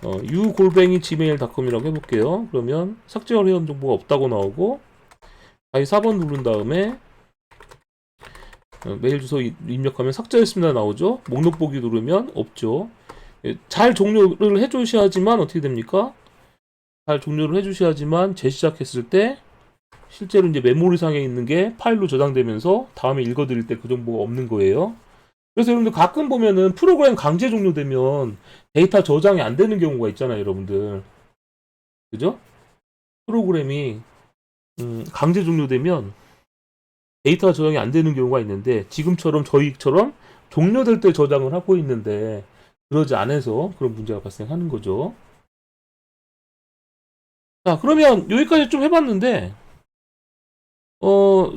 u@gmail.com이라고 해볼게요. 그러면 삭제할 회원정보가 없다고 나오고, 다시 4번 누른 다음에 메일 주소 입력하면 삭제했습니다 나오죠. 목록 보기 누르면 없죠. 잘 종료를 해주셔야지만 어떻게 됩니까? 잘 종료를 해주셔야지만 재시작했을 때 실제로 이제 메모리상에 있는 게 파일로 저장되면서 다음에 읽어드릴 때 그 정보가 없는 거예요. 그래서 여러분들 가끔 보면은 프로그램 강제 종료되면 데이터 저장이 안 되는 경우가 있잖아요, 여러분들. 그죠? 프로그램이 강제 종료되면 데이터가 저장이 안 되는 경우가 있는데, 지금처럼 저희처럼 종료될 때 저장을 하고 있는데 그러지 않아서 그런 문제가 발생하는 거죠. 자, 그러면 여기까지 좀 해봤는데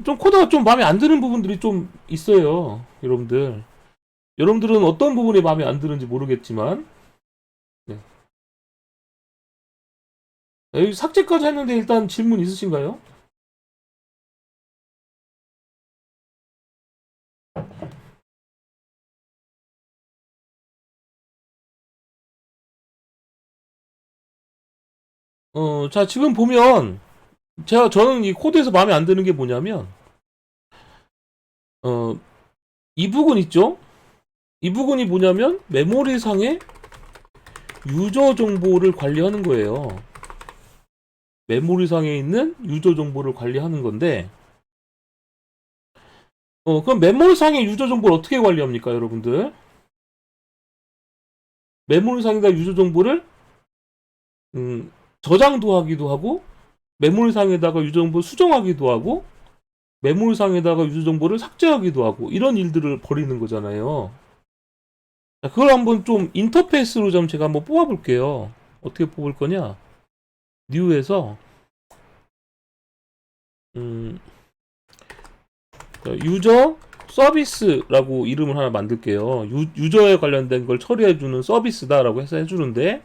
좀 코드가 좀 마음에 안 드는 부분들이 좀 있어요. 여러분들은 어떤 부분이 마음에 안 드는지 모르겠지만, 네. 여기 삭제까지 했는데 일단 질문 있으신가요? 자, 지금 보면 저는 이 코드에서 마음에 안 드는 게 뭐냐면, 이 부분 있죠? 이 부분이 뭐냐면 메모리상에 유저 정보를 관리하는 거예요. 메모리상에 있는 유저 정보를 관리하는 건데, 그럼 메모리상의 유저 정보를 어떻게 관리합니까, 여러분들? 메모리상에다 유저 정보를 저장도 하기도 하고, 메모리상에다가 유저 정보를 수정하기도 하고, 메모리상에다가 유저 정보를 삭제하기도 하고, 이런 일들을 벌이는 거잖아요. 자, 그걸 한번 좀 인터페이스로 좀 제가 한번 뽑아볼게요. 어떻게 뽑을 거냐? 뉴에서 유저 서비스라고 이름을 하나 만들게요. 유저에 관련된 걸 처리해주는 서비스다라고 해서 해주는데,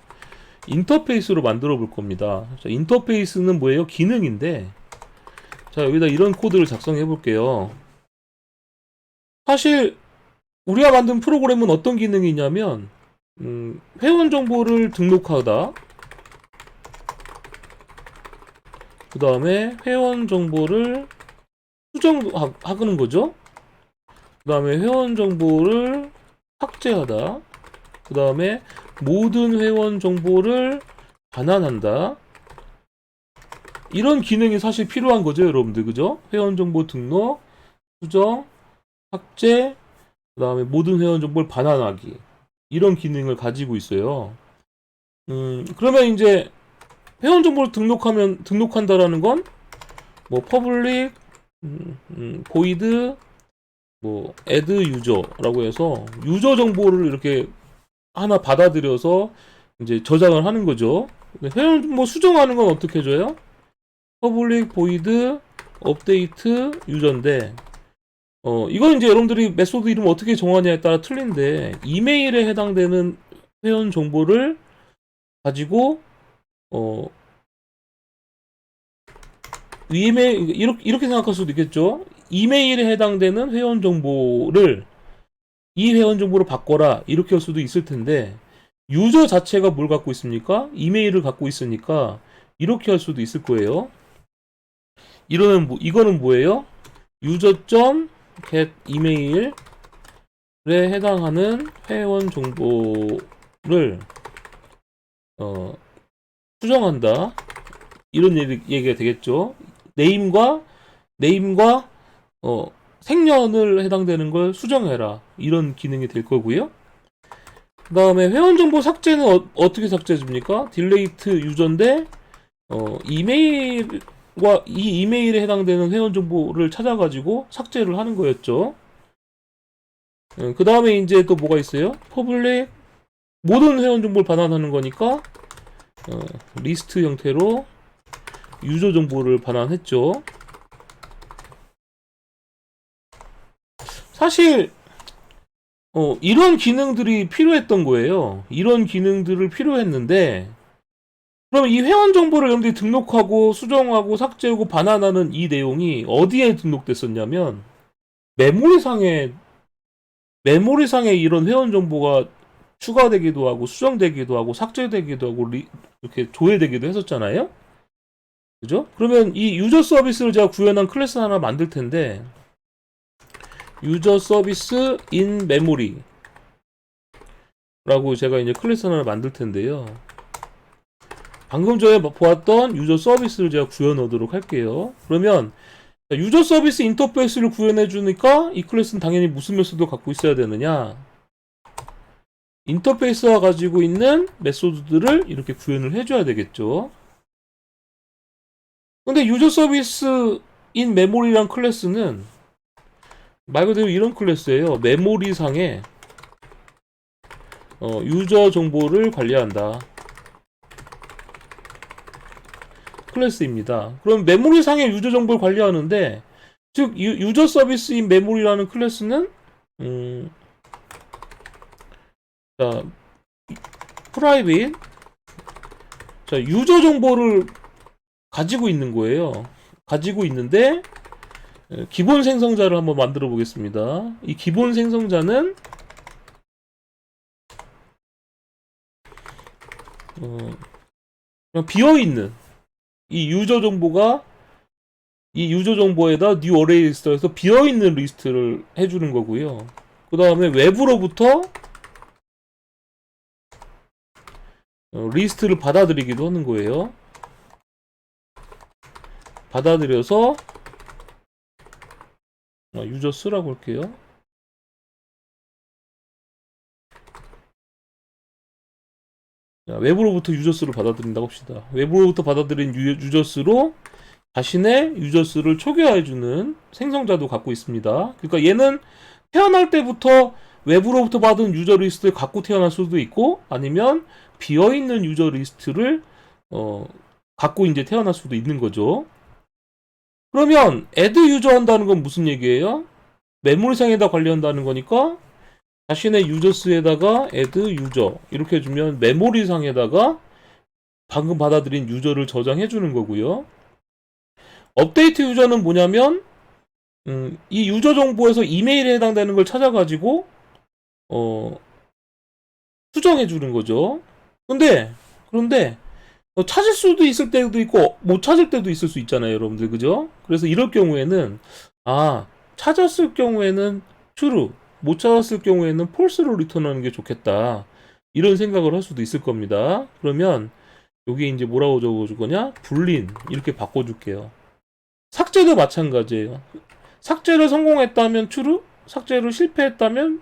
인터페이스로 만들어 볼 겁니다. 자, 인터페이스는 뭐예요? 기능인데, 자, 여기다 이런 코드를 작성해 볼게요. 사실 우리가 만든 프로그램은 어떤 기능이 있냐면, 회원 정보를 등록하다, 그 다음에 회원 정보를 수정하는 거죠. 그 다음에 회원 정보를 삭제하다, 그 다음에 모든 회원 정보를 반환한다. 이런 기능이 사실 필요한 거죠, 여러분들. 그죠? 회원 정보 등록, 수정, 삭제, 그 다음에 모든 회원 정보를 반환하기. 이런 기능을 가지고 있어요. 그러면 이제 회원 정보를 등록한다라는 건, 뭐, 퍼블릭, 보이드, 뭐, add user라고 해서 유저 정보를 이렇게 하나 받아들여서 이제 저장을 하는 거죠. 회원 정보 수정하는 건 어떻게 해줘요? 퍼블릭 보이드 업데이트 유저인데, 이건 이제 여러분들이 메소드 이름 어떻게 정하냐에 따라 틀린데, 이메일에 해당되는 회원 정보를 가지고, 이메일, 이렇게 생각할 수도 있겠죠. 이메일에 해당되는 회원 정보를 이 회원 정보로 바꿔라. 이렇게 할 수도 있을 텐데, 유저 자체가 뭘 갖고 있습니까? 이메일을 갖고 있으니까, 이렇게 할 수도 있을 거예요. 이거는 뭐예요? user.get 이메일에 해당하는 회원 정보를 수정한다. 이런 얘기가 되겠죠. 네임과 생년을 해당되는 걸 수정해라. 이런 기능이 될 거고요. 그 다음에 회원 정보 삭제는 어떻게 삭제해줍니까? 딜레이트 유저인데 이메일과 이 이메일에 해당되는 회원 정보를 찾아가지고 삭제를 하는 거였죠. 그 다음에 이제 또 뭐가 있어요? 퍼블릭 모든 회원 정보를 반환하는 거니까 리스트 형태로 유저 정보를 반환했죠. 사실 이런 기능들이 필요했던 거예요. 이런 기능들을 필요했는데, 그럼 이 회원 정보를 여러분들이 등록하고 수정하고 삭제하고 반환하는 이 내용이 어디에 등록됐었냐면 메모리상에 이런 회원 정보가 추가되기도 하고 수정되기도 하고 삭제되기도 하고 이렇게 조회되기도 했었잖아요. 그죠? 그러면 이 유저 서비스를 제가 구현한 클래스 하나 만들 텐데, 유저 서비스 인 메모리 라고 제가 이제 클래스 하나 만들 텐데요. 방금 전에 보았던 유저 서비스를 제가 구현해 오도록 할게요. 그러면 유저 서비스 인터페이스를 구현해 주니까 이 클래스는 당연히 무슨 메소드 갖고 있어야 되느냐? 인터페이스가 가지고 있는 메소드들을 이렇게 구현을 해줘야 되겠죠. 근데 유저 서비스 인 메모리란 클래스는 말 그대로 이런 클래스예요. 메모리상에 유저 정보를 관리한다 클래스입니다. 그럼 메모리상의 유저 정보를 관리하는데, 즉 유저 서비스인 메모리라는 클래스는 자 프라이빗 자 유저 정보를 가지고 있는 거예요. 가지고 있는데 기본 생성자를 한번 만들어 보겠습니다. 이 기본 생성자는 그냥 비어있는 이 유저 정보에다 new array 리스트에서 비어있는 리스트를 해주는 거고요. 그 다음에 외부로부터 리스트를 받아들이기도 하는 거예요. 받아들여서 유저 쓰라고 할게요. 자, 외부로부터 유저스를 받아들인다고 합시다. 외부로부터 받아들인 유저스로 자신의 유저스를 초기화해주는 생성자도 갖고 있습니다. 그러니까 얘는 태어날 때부터 외부로부터 받은 유저 리스트를 갖고 태어날 수도 있고, 아니면 비어있는 유저 리스트를 갖고 이제 태어날 수도 있는 거죠. 그러면 add 유저 한다는 건 무슨 얘기예요? 메모리상에다 관리한다는 거니까 자신의 유저스에다가 add 유저 이렇게 해주면 메모리상에다가 방금 받아들인 유저를 저장해 주는 거고요. 업데이트 유저는 뭐냐면 이 유저 정보에서 이메일에 해당되는 걸 찾아가지고 수정해 주는 거죠. 그런데 찾을 수도 있을 때도 있고 못 찾을 때도 있을 수 있잖아요, 여러분들. 그죠? 그래서 이럴 경우에는 찾았을 경우에는 true, 못 찾았을 경우에는 false로 리턴하는 게 좋겠다. 이런 생각을 할 수도 있을 겁니다. 그러면 여기 이제 뭐라고 적어줄 거냐? 불린 이렇게 바꿔줄게요. 삭제도 마찬가지예요. 삭제를 성공했다면 true, 삭제를 실패했다면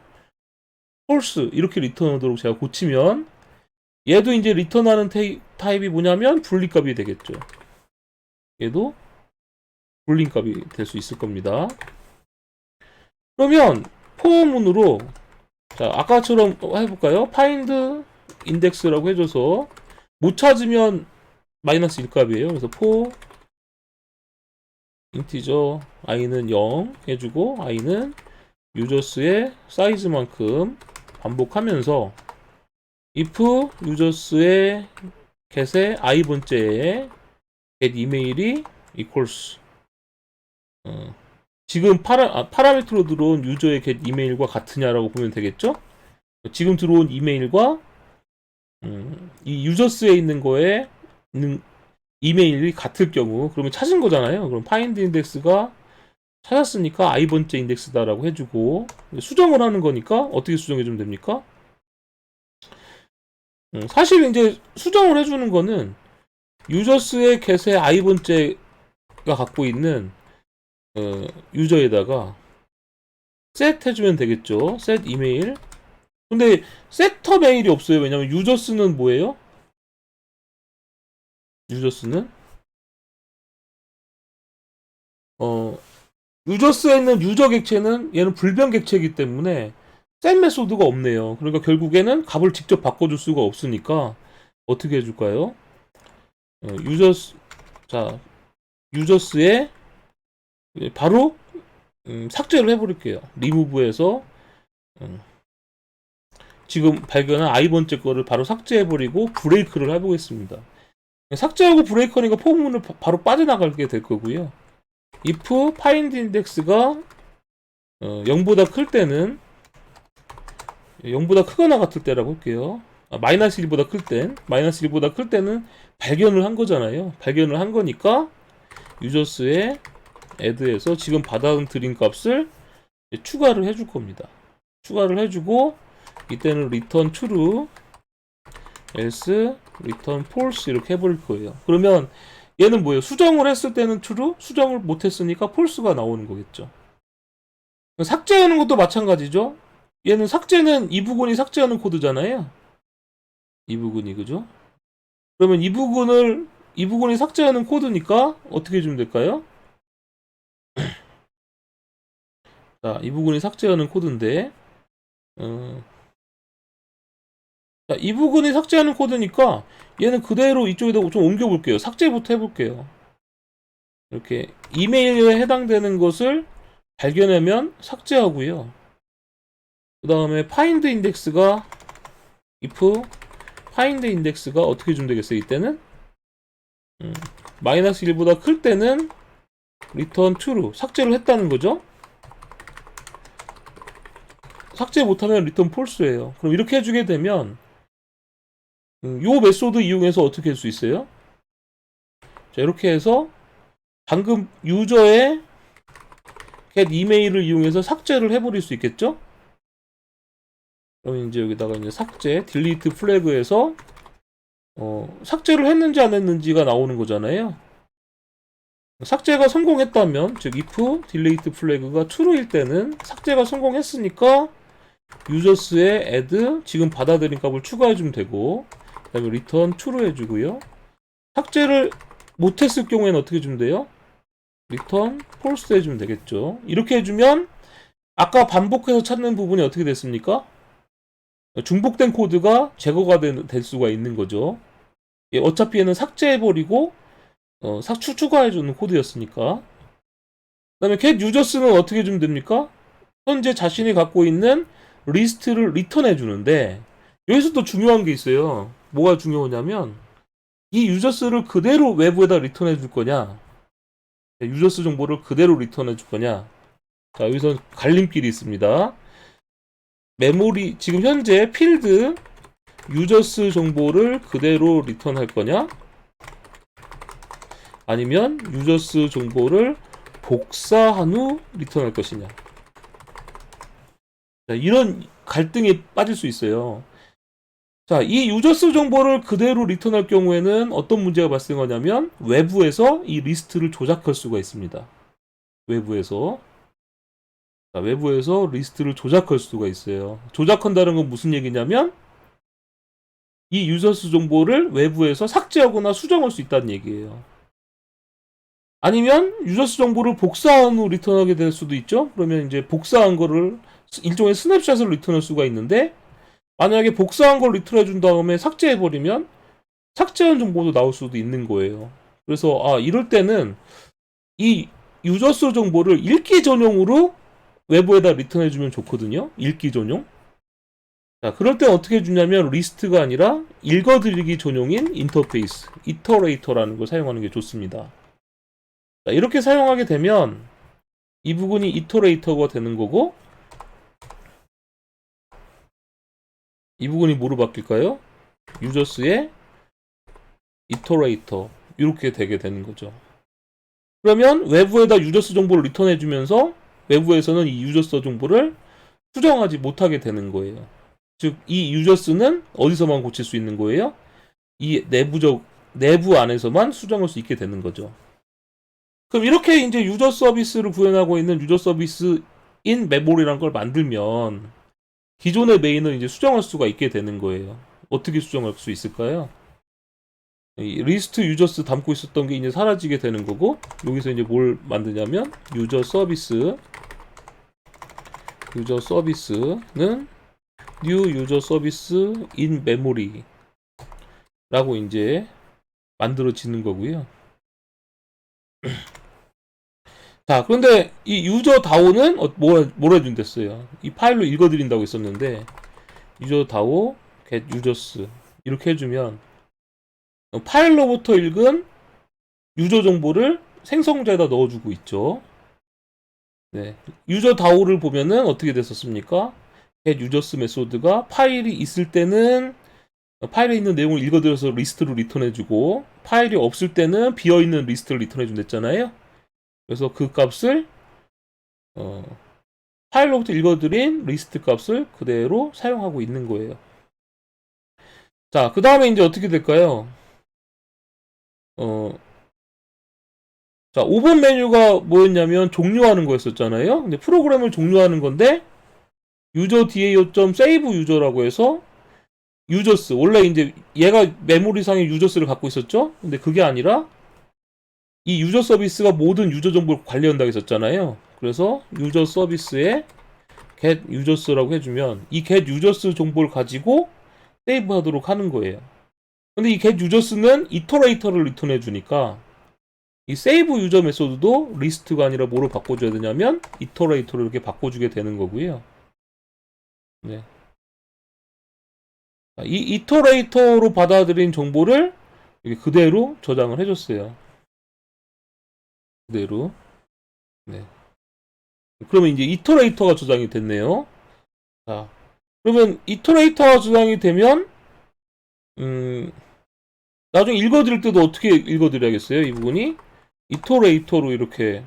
false 이렇게 리턴하도록 제가 고치면 얘도 이제 리턴하는 타입이 뭐냐면 분리값이 되겠죠. 얘도 불린값이 될 수 있을 겁니다. 그러면 포문으로 자 아까처럼 해볼까요? find index라고 해줘서 못 찾으면 마이너스 1값이에요. 그래서 for 인티저 i는 0 해주고 i는 유저스의 사이즈만큼 반복하면서 if 유저스의 get의 i번째에 get 이메일이 equals 지금 파라미터로 들어온 유저의 get 이메일과 같으냐라고 보면 되겠죠? 지금 들어온 이메일과 이 유저스에 있는 거에 있는 이메일이 같을 경우 그러면 찾은 거잖아요. 그럼 find index가 찾았으니까 i번째 인덱스다라고 해주고 수정을 하는 거니까 어떻게 수정해주면 됩니까? 사실 이제 수정을 해주는 거는 유저스의 get의 i번째가 갖고 있는 유저에다가 set 해주면 되겠죠. set 이메일. 근데 세터 메일이 없어요. 왜냐면 유저스는 뭐예요? 유저스는 유저스에 있는 유저 객체는 얘는 불변 객체이기 때문에 set 메소드가 없네요. 그러니까 결국에는 값을 직접 바꿔줄 수가 없으니까 어떻게 해줄까요? 유저스 자 유저스에 바로 삭제를 해버릴게요. 리무브에서 지금 발견한 i번째 거를 바로 삭제해버리고 브레이크를 해보겠습니다. 삭제하고 브레이크하니까 포문을 바로 빠져나가게 될 거고요. if find index가 0보다 클 때는 0보다 크거나 같을 때라고 할게요. 마이너스 1보다 클 땐, 마이너스 1보다 클 때는 발견을 한 거잖아요. 발견을 한 거니까 유저스의 add에서 지금 받아들인 값을 추가를 해줄 겁니다. 추가를 해주고 이때는 return true, else return false 이렇게 해버릴 거예요. 그러면 얘는 뭐예요? 수정을 했을 때는 true, 수정을 못했으니까 false가 나오는 거겠죠. 삭제하는 것도 마찬가지죠. 얘는 삭제는 이 부분이 삭제하는 코드잖아요. 이 부분이 그죠? 그러면 이 부분이 삭제하는 코드니까 어떻게 해주면 될까요? 자, 이 부분이 삭제하는 코드인데 자, 이 부분이 삭제하는 코드니까 얘는 그대로 이쪽에다 좀 옮겨볼게요. 삭제부터 해볼게요. 이렇게 이메일에 해당되는 것을 발견하면 삭제하고요. 그 다음에 find index가 if find index가 어떻게 좀 되겠어요? 이때는 마이너스 1보다 클 때는 return true 삭제를 했다는 거죠. 삭제 못하면 return false예요. 그럼 이렇게 해주게 되면 요 메소드 이용해서 어떻게 할 수 있어요? 자, 이렇게 해서 방금 유저의 get 이메일을 이용해서 삭제를 해버릴 수 있겠죠? 그럼 이제 여기다가 이제 삭제, delete 플래그에서 삭제를 했는지 안 했는지가 나오는 거잖아요. 삭제가 성공했다면, 즉 if delete 플래그가 true일 때는 삭제가 성공했으니까 유저스의 add 지금 받아들인 값을 추가해주면 되고, 그 다음에 return true 해주고요. 삭제를 못했을 경우에는 어떻게 해주면 돼요? return false 해주면 되겠죠. 이렇게 해주면 아까 반복해서 찾는 부분이 어떻게 됐습니까? 중복된 코드가 제거가 될 수가 있는 거죠. 예, 어차피 얘는 삭제해버리고 추가해주는 코드였으니까. 그 다음에 get users는 어떻게 해주면 됩니까? 현재 자신이 갖고 있는 리스트를 리턴해주는데 여기서 또 중요한 게 있어요. 뭐가 중요하냐면 이 유저스를 그대로 외부에다 리턴해 줄 거냐, 유저스 정보를 그대로 리턴해 줄 거냐. 자, 여기서 갈림길이 있습니다. 메모리 지금 현재 필드 유저스 정보를 그대로 리턴할 거냐, 아니면 유저스 정보를 복사한 후 리턴할 것이냐. 자, 이런 갈등에 빠질 수 있어요. 자, 이 유저스 정보를 그대로 리턴할 경우에는 어떤 문제가 발생하냐면 외부에서 이 리스트를 조작할 수가 있습니다. 외부에서. 자, 외부에서 리스트를 조작할 수가 있어요. 조작한다는 건 무슨 얘기냐면 이 유저스 정보를 외부에서 삭제하거나 수정할 수 있다는 얘기예요. 아니면 유저스 정보를 복사한 후 리턴하게 될 수도 있죠. 그러면 이제 복사한 거를 일종의 스냅샷을 리턴할 수가 있는데 만약에 복사한 걸 리턴해 준 다음에 삭제해 버리면 삭제한 정보도 나올 수도 있는 거예요. 그래서 이럴 때는 이 유저스 정보를 읽기 전용으로 외부에다 리턴해 주면 좋거든요. 읽기 전용. 자, 그럴 때 어떻게 해주냐면 리스트가 아니라 읽어드리기 전용인 인터페이스, 이터레이터라는 걸 사용하는 게 좋습니다. 자, 이렇게 사용하게 되면 이 부분이 이터레이터가 되는 거고 이 부분이 뭐로 바뀔까요? 유저스의 이터레이터 이렇게 되게 되는 거죠. 그러면 외부에다 유저스 정보를 리턴해 주면서 외부에서는 이 유저스 정보를 수정하지 못하게 되는 거예요. 즉, 이 유저스는 어디서만 고칠 수 있는 거예요? 이 내부 안에서만 수정할 수 있게 되는 거죠. 그럼 이렇게 이제 유저 서비스를 구현하고 있는 유저 서비스 인 메모리라는 걸 만들면 기존의 메인을 이제 수정할 수가 있게 되는 거예요. 어떻게 수정할 수 있을까요? 이 리스트 유저스 담고 있었던 게 이제 사라지게 되는 거고 여기서 이제 뭘 만드냐면 유저 서비스는 new user service in memory 라고 이제 만들어지는 거고요. 자, 그런데 이 유저 다오는 뭘 해준댔어요? 이 파일로 읽어드린다고 했었는데 유저 다오 get users 이렇게 해주면 파일로부터 읽은 유저 정보를 생성자에다 넣어주고 있죠. 네, 유저 다오를 보면은 어떻게 됐었습니까? get users 메소드가 파일이 있을 때는 파일에 있는 내용을 읽어들여서 리스트로 리턴해주고 파일이 없을 때는 비어있는 리스트를 리턴해준댔잖아요. 그래서 그 값을 파일로부터 읽어드린 리스트 값을 그대로 사용하고 있는 거예요. 자, 그 다음에 이제 어떻게 될까요? 자, 5번 메뉴가 뭐였냐면 종료하는 거였었잖아요. 근데 프로그램을 종료하는 건데 유저 da.save 유저라고 해서 유저스 원래 이제 얘가 메모리상의 유저스를 갖고 있었죠. 근데 그게 아니라 이 유저 서비스가 모든 유저 정보를 관리한다고 했었잖아요. 그래서 유저 서비스에 get users라고 해주면 이 get users 정보를 가지고 세이브 하도록 하는 거예요. 근데 이 get users는 이터레이터를 리턴해 주니까 이 save 유저 메소드도 리스트가 아니라 뭐로 바꿔줘야 되냐면 이터레이터로 이렇게 바꿔주게 되는 거고요. 네. 이 이터레이터로 받아들인 정보를 이렇게 그대로 저장을 해줬어요. 그대로. 네. 그러면 이제 이터레이터가 저장이 됐네요. 자, 그러면 이터레이터가 저장이 되면 나중에 읽어드릴 때도 어떻게 읽어드려야겠어요? 이 부분이 이터레이터로 이렇게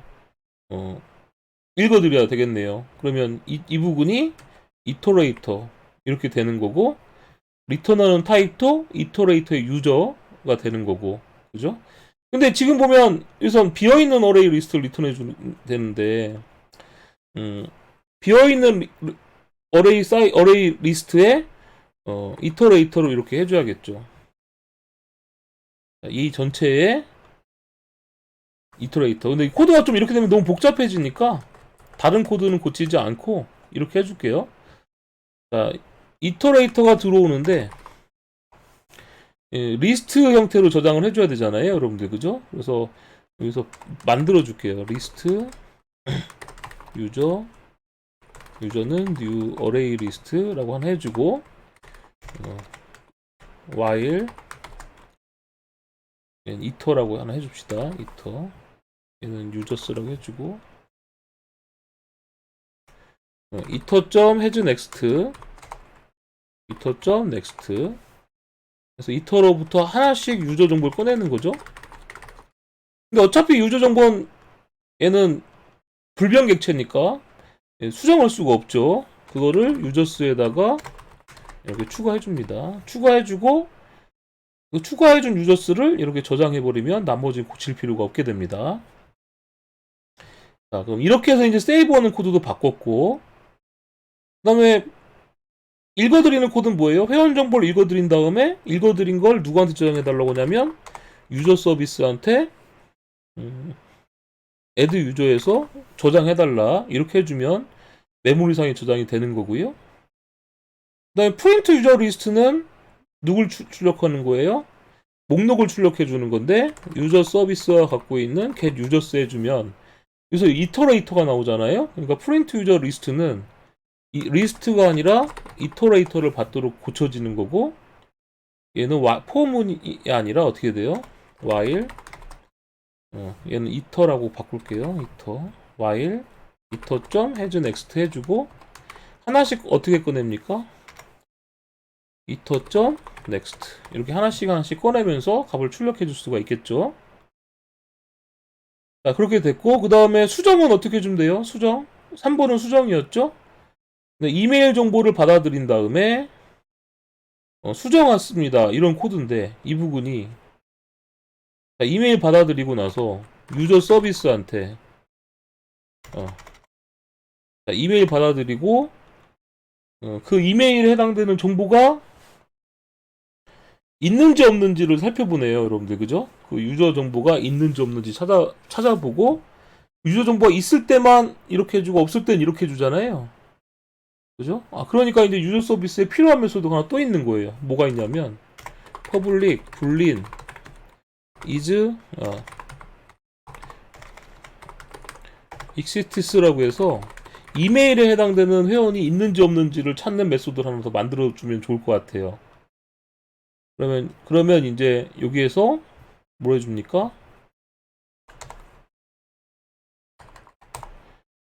읽어드려야 되겠네요. 그러면 이 부분이 이터레이터 이렇게 되는 거고 리턴하는 타입도 이터레이터의 유저가 되는 거고 그죠? 근데 지금 보면 여기선 비어있는 어레이 리스트를 리턴해 주면 되는데 비어있는 어레이 리스트에 이터레이터로 이렇게 해줘야겠죠. 이 전체에 이터레이터. 근데 코드가 좀 이렇게 되면 너무 복잡해지니까 다른 코드는 고치지 않고 이렇게 해줄게요. 자, 이터레이터가 들어오는데 리스트 형태로 저장을 해줘야 되잖아요, 여러분들 그죠? 그래서 여기서 만들어 줄게요. 리스트 유저는 new array list라고 하나 해주고 while 이터라고 하나 해줍시다. 이터 얘는 users라고 해주고 이터.hasNext 이터.next 그래서 이터로부터 하나씩 유저 정보를 꺼내는 거죠. 근데 어차피 유저 정보는 얘는 불변객체니까 수정할 수가 없죠. 그거를 유저스에다가 이렇게 추가해줍니다. 추가해주고 그 추가해준 유저스를 이렇게 저장해버리면 나머지 고칠 필요가 없게 됩니다. 자, 그럼 이렇게 해서 이제 세이브하는 코드도 바꿨고, 그 다음에 읽어드리는 코드는 뭐예요? 회원 정보를 읽어드린 다음에 읽어드린 걸 누구한테 저장해달라고 하냐면 유저 서비스한테 애드 유저에서 저장해달라 이렇게 해주면 메모리상에 저장이 되는 거고요. 그 다음에 프린트 유저 리스트는 누굴 출력하는 거예요? 목록을 출력해 주는 건데 유저 서비스가 갖고 있는 get users 해주면 여기서 이터레이터가 나오잖아요. 그러니까 프린트 유저 리스트는 이 리스트가 아니라 이터레이터를 받도록 고쳐지는 거고, 얘는 포문이 아니라 어떻게 돼요? while 얘는 이터라고 바꿀게요. 이터 while 이터.has next 해주고 하나씩 어떻게 꺼냅니까? 이터.next 이렇게 하나씩 꺼내면서 값을 출력해 줄 수가 있겠죠. 자, 그렇게 됐고, 그 다음에 수정은 어떻게 해주면 돼요? 수정 3번은 수정이었죠. 이메일 정보를 받아들인 다음에 수정 왔습니다 이런 코드인데, 이 부분이 자, 이메일 받아들이고 나서 유저 서비스한테 자, 이메일 받아들이고 그 이메일에 해당되는 정보가 있는지 없는지를 살펴보네요, 여러분들. 그죠? 그 유저 정보가 있는지 없는지 찾아보고, 유저 정보가 있을 때만 이렇게 해주고 없을 땐 이렇게 해주잖아요. 그죠? 그러니까 이제 유저 서비스에 필요한 메소드가 하나 또 있는 거예요. 뭐가 있냐면 public boolean is exists라고 해서 이메일에 해당되는 회원이 있는지 없는지를 찾는 메소드를 하나 더 만들어주면 좋을 것 같아요. 그러면 이제 여기에서 뭘 해줍니까?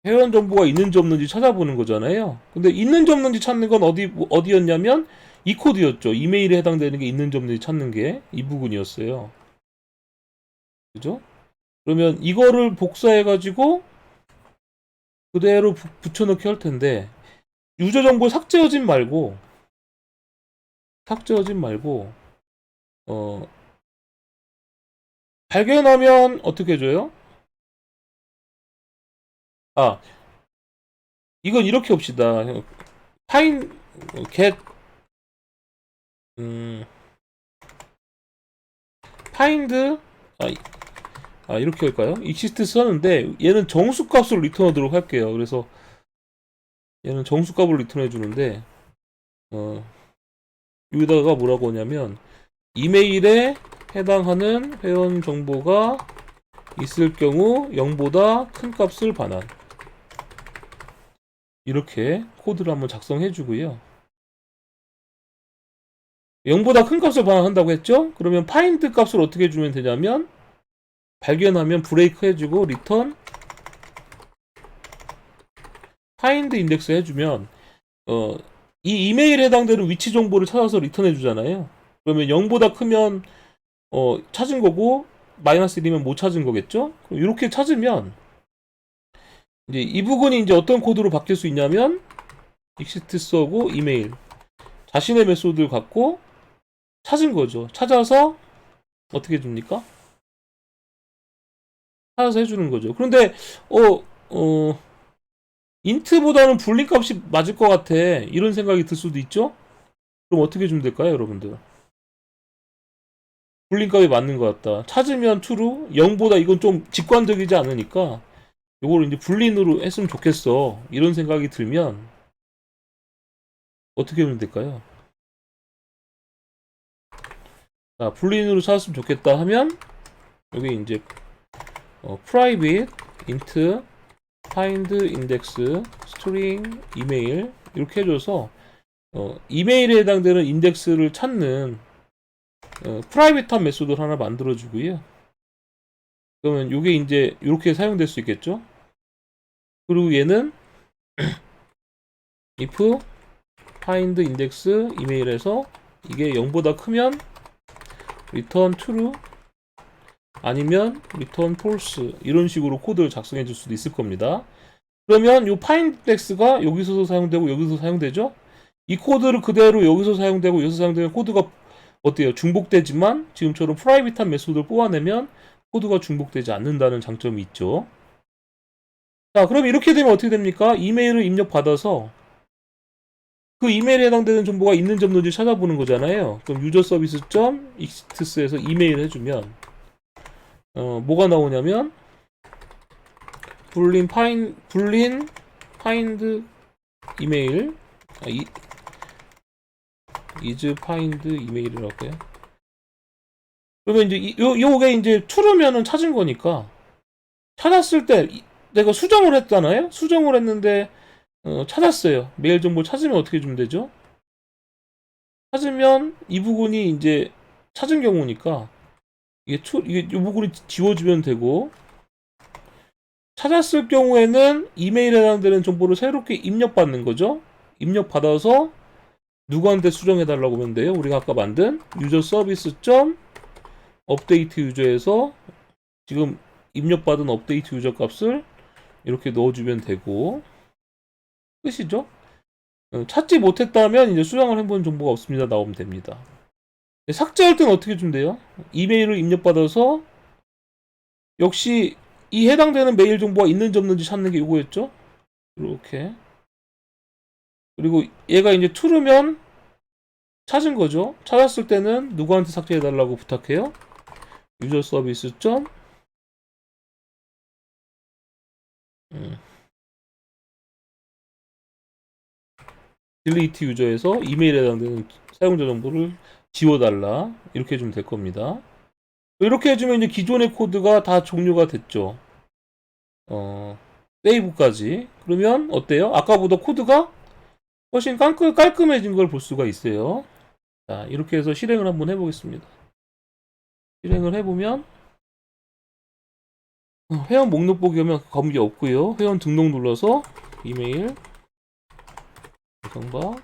회원 정보가 있는지 없는지 찾아보는 거잖아요. 근데 있는지 없는지 찾는 건 어디였냐면 이 코드였죠. 이메일에 해당되는 게 있는지 없는지 찾는 게 이 부분이었어요. 그죠? 그러면 이거를 복사해가지고 그대로 붙여넣기 할 텐데, 유저 정보 삭제하진 말고 발견하면 어떻게 해줘요? 이건 이렇게 합시다. find get find 이렇게 할까요? exist 쓰는데 얘는 정수값을 리턴하도록 할게요. 그래서 얘는 정수값을 리턴해 주는데 여기다가 뭐라고 하냐면 이메일에 해당하는 회원 정보가 있을 경우 0보다 큰 값을 반환, 이렇게 코드를 한번 작성해 주고요. 0보다 큰 값을 반환한다고 했죠? 그러면 find 값을 어떻게 주면 되냐면 발견하면 브레이크 해주고 return find index 해주면 이 이메일에 해당되는 위치 정보를 찾아서 리턴해 주잖아요. 그러면 0보다 크면 찾은 거고 마이너스 1이면 못 찾은 거겠죠? 이렇게 찾으면 이제 이 부분이 이제 어떤 코드로 바뀔 수 있냐면 exists하고 이메일 자신의 메소드를 갖고 찾은 거죠. 찾아서 어떻게 해줍니까? 찾아서 해주는 거죠. 그런데 인트보다는 불린 값이 맞을 것 같아, 이런 생각이 들 수도 있죠? 그럼 어떻게 해주면 될까요, 여러분들? 불린 값이 맞는 것 같다. 찾으면 true, 0보다 이건 좀 직관적이지 않으니까 이걸 이제 불린으로 했으면 좋겠어, 이런 생각이 들면 어떻게 하면 될까요? 자, 불린으로 찾았으면 좋겠다 하면 여기 이제 private int find index string email 이렇게 해줘서 이메일에 해당되는 인덱스를 찾는 프라이빗한 메소드를 하나 만들어 주고요. 그러면 이게 이제 이렇게 사용될 수 있겠죠. 그리고 얘는 if find index 이메일에서 이게 0보다 크면 return true 아니면 return false, 이런 식으로 코드를 작성해 줄 수도 있을 겁니다. 그러면 이 find index가 여기서도 사용되고 여기서 사용되죠. 이 코드를 그대로 여기서 사용되고 여기서 사용되는 코드가 어때요? 중복되지만 지금처럼 프라이빗한 메소드를 뽑아내면 코드가 중복되지 않는다는 장점이 있죠. 자, 그럼 이렇게 되면 어떻게 됩니까? 이메일을 입력받아서 그 이메일에 해당되는 정보가 있는지 없는지 찾아보는 거잖아요. 그럼 유저 서비스 점 익스트스에서 이메일 해주면 뭐가 나오냐면 find 이메일 is find 이메일이라고 해요. 그러면 이제 요게 이제 true면은 찾은 거니까 찾았을 때 내가 수정을 했잖아요. 수정을 했는데 찾았어요. 메일 정보 찾으면 어떻게 주면 되죠? 찾으면 이 부분이 이제 찾은 경우니까 이게 이 부분이 지워주면 되고, 찾았을 경우에는 이메일에 해당되는 정보를 새롭게 입력받는 거죠. 입력받아서 누구한테 수정해 달라고 하면 돼요. 우리가 아까 만든 유저 서비스 점 업데이트 유저에서 지금 입력받은 업데이트 유저 값을 이렇게 넣어주면 되고 끝이죠. 찾지 못했다면 이제 수정을 해본 정보가 없습니다 나오면 됩니다. 삭제할 때는 어떻게 주면 돼요? 이메일을 입력받아서 역시 이 해당되는 메일 정보가 있는지 없는지 찾는 게 이거였죠. 이렇게. 그리고 얘가 이제 true면 찾은 거죠. 찾았을 때는 누구한테 삭제해 달라고 부탁해요? 유저 서비스 점 delete 유저에서 이메일에 해당되는 사용자 정보를 지워달라. 이렇게 해주면 될 겁니다. 이렇게 해주면 이제 기존의 코드가 다 종료가 됐죠. 세이브까지. 그러면 어때요? 아까보다 코드가 훨씬 깔끔해진 걸 볼 수가 있어요. 자, 이렇게 해서 실행을 한번 해보겠습니다. 실행을 해보면 회원 목록 보기 하면 검기 없고요. 회원 등록 눌러서 이메일 정박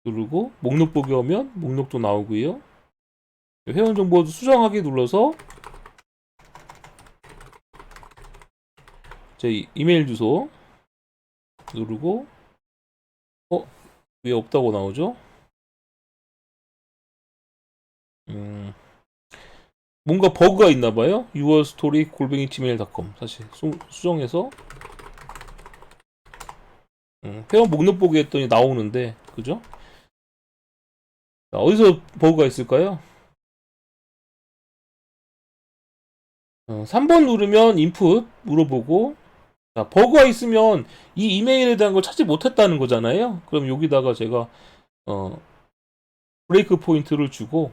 누르고 목록 보기 하면 목록도 나오고요. 회원 정보 수정하기 눌러서 제 이메일 주소 누르고 왜 없다고 나오죠? 뭔가 버그가 있나봐요. yourstory@gmail.com 사실 수정해서 회원 목록 보기 했더니 나오는데 그죠? 자, 어디서 버그가 있을까요? 3번 누르면 인풋 물어보고, 자, 버그가 있으면 이 이메일에 대한 걸 찾지 못했다는 거잖아요. 그럼 여기다가 제가 브레이크 포인트를 주고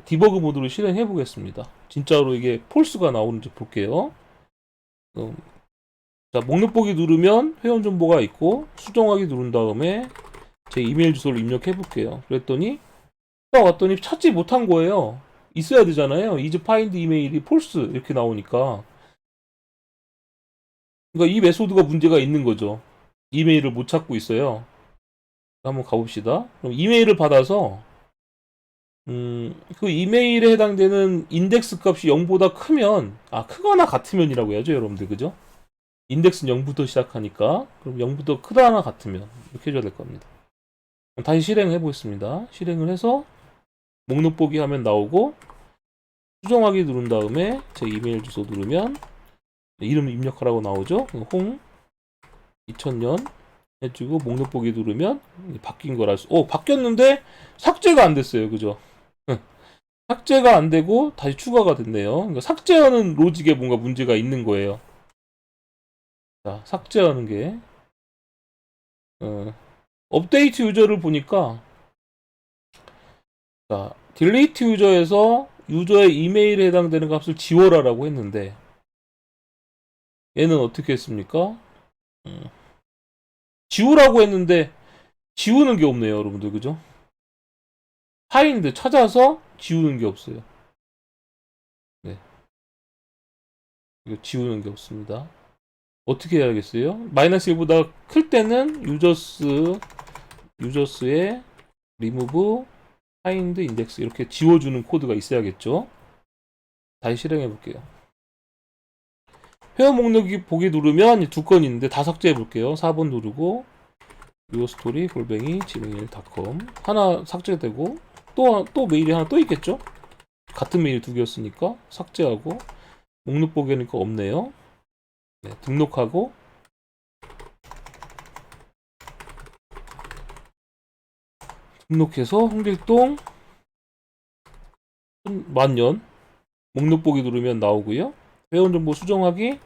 디버그 모드로 실행해 보겠습니다. 진짜로 이게 폴스가 나오는지 볼게요. 자, 목록 보기 누르면 회원 정보가 있고 수정하기 누른 다음에 제 이메일 주소를 입력해 볼게요. 그랬더니 왔더니 찾지 못한 거예요. 있어야 되잖아요. is find 이메일이 폴스 이렇게 나오니까, 그러니까 이 메소드가 문제가 있는 거죠. 이메일을 못 찾고 있어요. 한번 가봅시다. 그럼 이메일을 받아서 그 이메일에 해당되는 인덱스 값이 0보다 크면, 크거나 같으면이라고 해야죠, 여러분들. 그죠? 인덱스는 0부터 시작하니까, 그럼 0부터 크다나 같으면 이렇게 해줘야 될 겁니다. 다시 실행해 보겠습니다. 실행을 해서 목록 보기 하면 나오고 수정하기 누른 다음에 제 이메일 주소 누르면 이름 입력하라고 나오죠. 홍 2000년 해주고 목록 보기 누르면 바뀐 걸 알 수. 바뀌었는데 삭제가 안 됐어요. 그죠? 삭제가 안 되고 다시 추가가 됐네요. 그러니까 삭제하는 로직에 뭔가 문제가 있는 거예요. 자, 삭제하는 게 업데이트 유저를 보니까, 자, 딜리트 유저에서 유저의 이메일에 해당되는 값을 지워라라고 했는데 얘는 어떻게 했습니까? 지우라고 했는데 지우는 게 없네요, 여러분들. 그죠? 파인드 찾아서 지우는 게 없어요. 네, 이거 지우는 게 없습니다. 어떻게 해야겠어요? 마이너스 1보다 클 때는 유저스의 remove find index 이렇게 지워주는 코드가 있어야겠죠. 다시 실행해 볼게요. 회원 목록 보기 누르면 두 건이 있는데 다 삭제해 볼게요. 4번 누르고 유어스토리 골뱅이 gmail.com 하나 삭제되고 또 메일이 하나 또 있겠죠? 같은 메일 두 개였으니까 삭제하고 목록 보기니까 없네요. 네, 등록하고 등록해서 홍길동 만년 목록 보기 누르면 나오고요. 회원정보 수정하기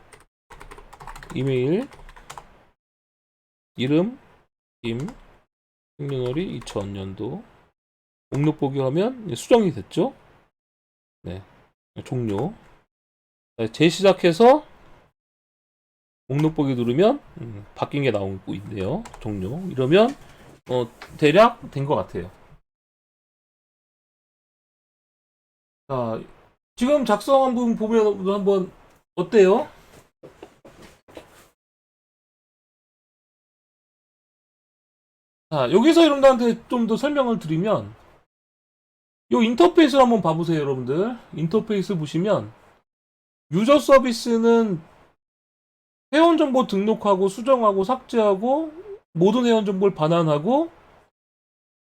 이메일 이름 김 생년월일 2000년도 목록 보기 하면 수정이 됐죠. 네, 종료. 재시작해서 목록 보기 누르면 바뀐 게 나오고 있네요. 종료. 이러면 대략 된 것 같아요. 자, 지금 작성한 부분 보면 한번 어때요? 자, 여기서 여러분들한테 좀 더 설명을 드리면 이 인터페이스를 한번 봐보세요, 여러분들. 인터페이스 보시면 유저 서비스는 회원 정보 등록하고 수정하고 삭제하고 모든 회원 정보를 반환하고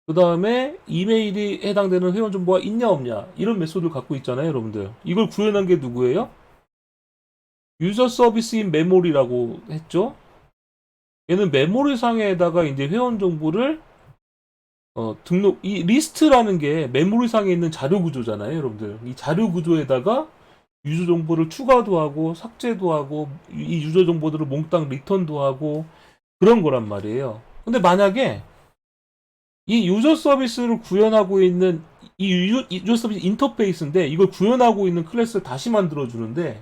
그 다음에 이메일이 해당되는 회원 정보가 있냐 없냐 이런 메소드를 갖고 있잖아요, 여러분들. 이걸 구현한 게 누구예요? 유저 서비스인 메모리라고 했죠. 얘는 메모리 상에다가 이제 회원 정보를 이 리스트라는 게 메모리 상에 있는 자료 구조잖아요, 여러분들. 이 자료 구조에다가 유저 정보를 추가도 하고 삭제도 하고 이 유저 정보들을 몽땅 리턴도 하고 그런 거란 말이에요. 근데 만약에 이 유저 서비스를 구현하고 있는 이 유저 서비스 인터페이스인데 이걸 구현하고 있는 클래스를 다시 만들어 주는데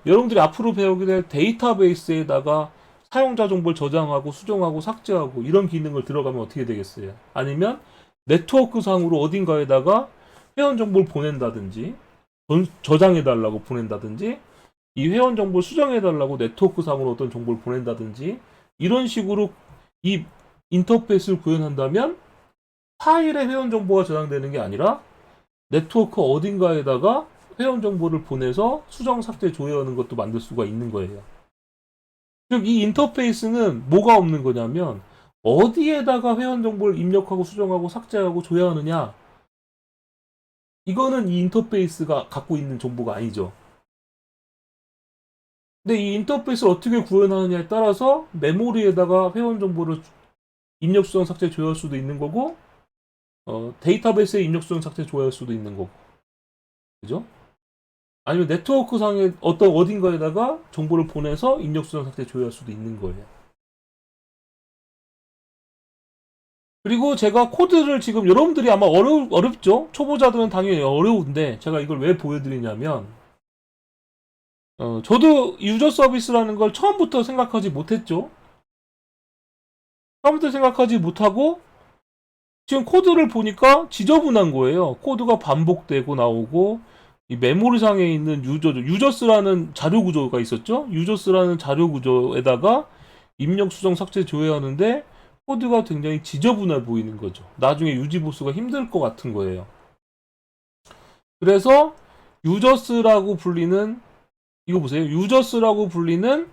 여러분들이 앞으로 배우게 될 데이터베이스에다가 사용자 정보를 저장하고 수정하고 삭제하고 이런 기능을 들어가면 어떻게 되겠어요? 아니면 네트워크 상으로 어딘가에다가 회원 정보를 보낸다든지 저장해달라고 보낸다든지 이 회원 정보를 수정해달라고 네트워크 상으로 어떤 정보를 보낸다든지 이런 식으로 이 인터페이스를 구현한다면 파일에 회원 정보가 저장되는 게 아니라 네트워크 어딘가에다가 회원 정보를 보내서 수정 삭제 조회하는 것도 만들 수가 있는 거예요. 즉 이 인터페이스는 뭐가 없는 거냐면 어디에다가 회원 정보를 입력하고 수정하고 삭제하고 조회하느냐 이거는 이 인터페이스가 갖고 있는 정보가 아니죠. 근데 이 인터페이스를 어떻게 구현하느냐에 따라서 메모리에다가 회원 정보를 입력 수정 삭제 조회할 수도 있는 거고 데이터베이스에 입력 수정 삭제 조회할 수도 있는 거고 그죠? 아니면 네트워크 상에 어딘가에다가 정보를 보내서 입력 수정 삭제 조회할 수도 있는 거예요. 그리고 제가 코드를 지금 여러분들이 아마 어렵죠? 초보자들은 당연히 어려운데 제가 이걸 왜 보여드리냐면 저도 유저 서비스라는 걸 처음부터 생각하지 못했죠. 처음부터 생각하지 못하고 지금 코드를 보니까 지저분한 거예요. 코드가 반복되고 나오고 이 메모리상에 있는 유저스라는 자료 구조가 있었죠. 유저스라는 자료 구조에다가 입력 수정 삭제 조회하는데 코드가 굉장히 지저분해 보이는 거죠. 나중에 유지 보수가 힘들 것 같은 거예요. 그래서 유저스라고 불리는 이거 보세요. 유저스라고 불리는